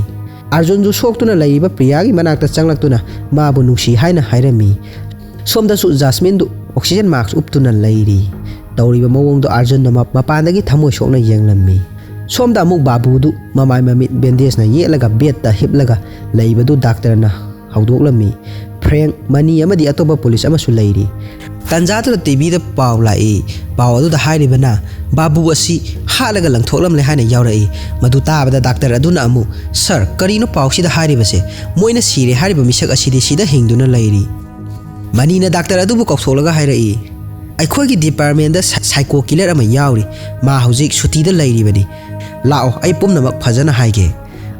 Arjun ju soktuna laiba Priya gi manakta changlaktuna mabu nungsi haina hairami somda su Jasmine du oxygen mask uptuna lairi tawriba mawong du Arjun na mapandagi thamoi sokna yenglammi somda amuk Babu du mamai mamit bandage na yelaga bed ta hiplaga laiba du doctor na hawdoklammi Frank mani amadi atoba police ama su lairi tanja tu TV da paw lai paw adu da hairibana Babu asi halaga langthoklam le haina yaurai madu tabada doctor aduna amu sir karino paw si da hairibase moina sire hariba misak asidi sida hingduna lairi mani na doctor adu bu koksolaga hairai aikhoi gi department da psycho killer ama yauri ma hojik suti da lairi bani lao ai pumna mak phajana haige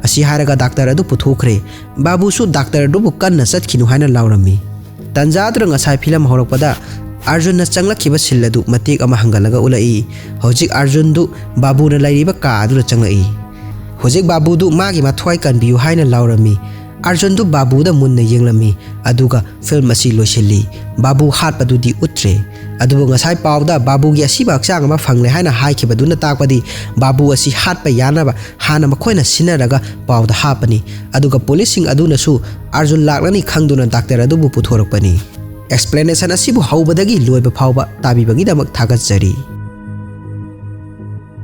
asi haraga doctor adu puthokre Babu su doctor adu bu kanna satkhinu haina laurami tanja tra ngasai film horakpada Arjun na changlakhiba silladu matik ama hangalaga ulai hojik Arjun du Babu na lairiba ka adu changlai hojik Babu du magi mathwai kan biu haina laurami Arjun du Babu da munna yenglami aduga film asi loiseli Babu hatpadu di utre adubu ngasai pawda Babu gi asiba akchang ama phangle haina haikhibaduna takpadi Babu asi hatpa yanaba hana makhoina sinaraga pawda hapani aduga policing aduna su Arjun laklani khangduna doctor adubu puthorakpani explanation asibu haubadagi loiba phawba tabibagi damak thagat jari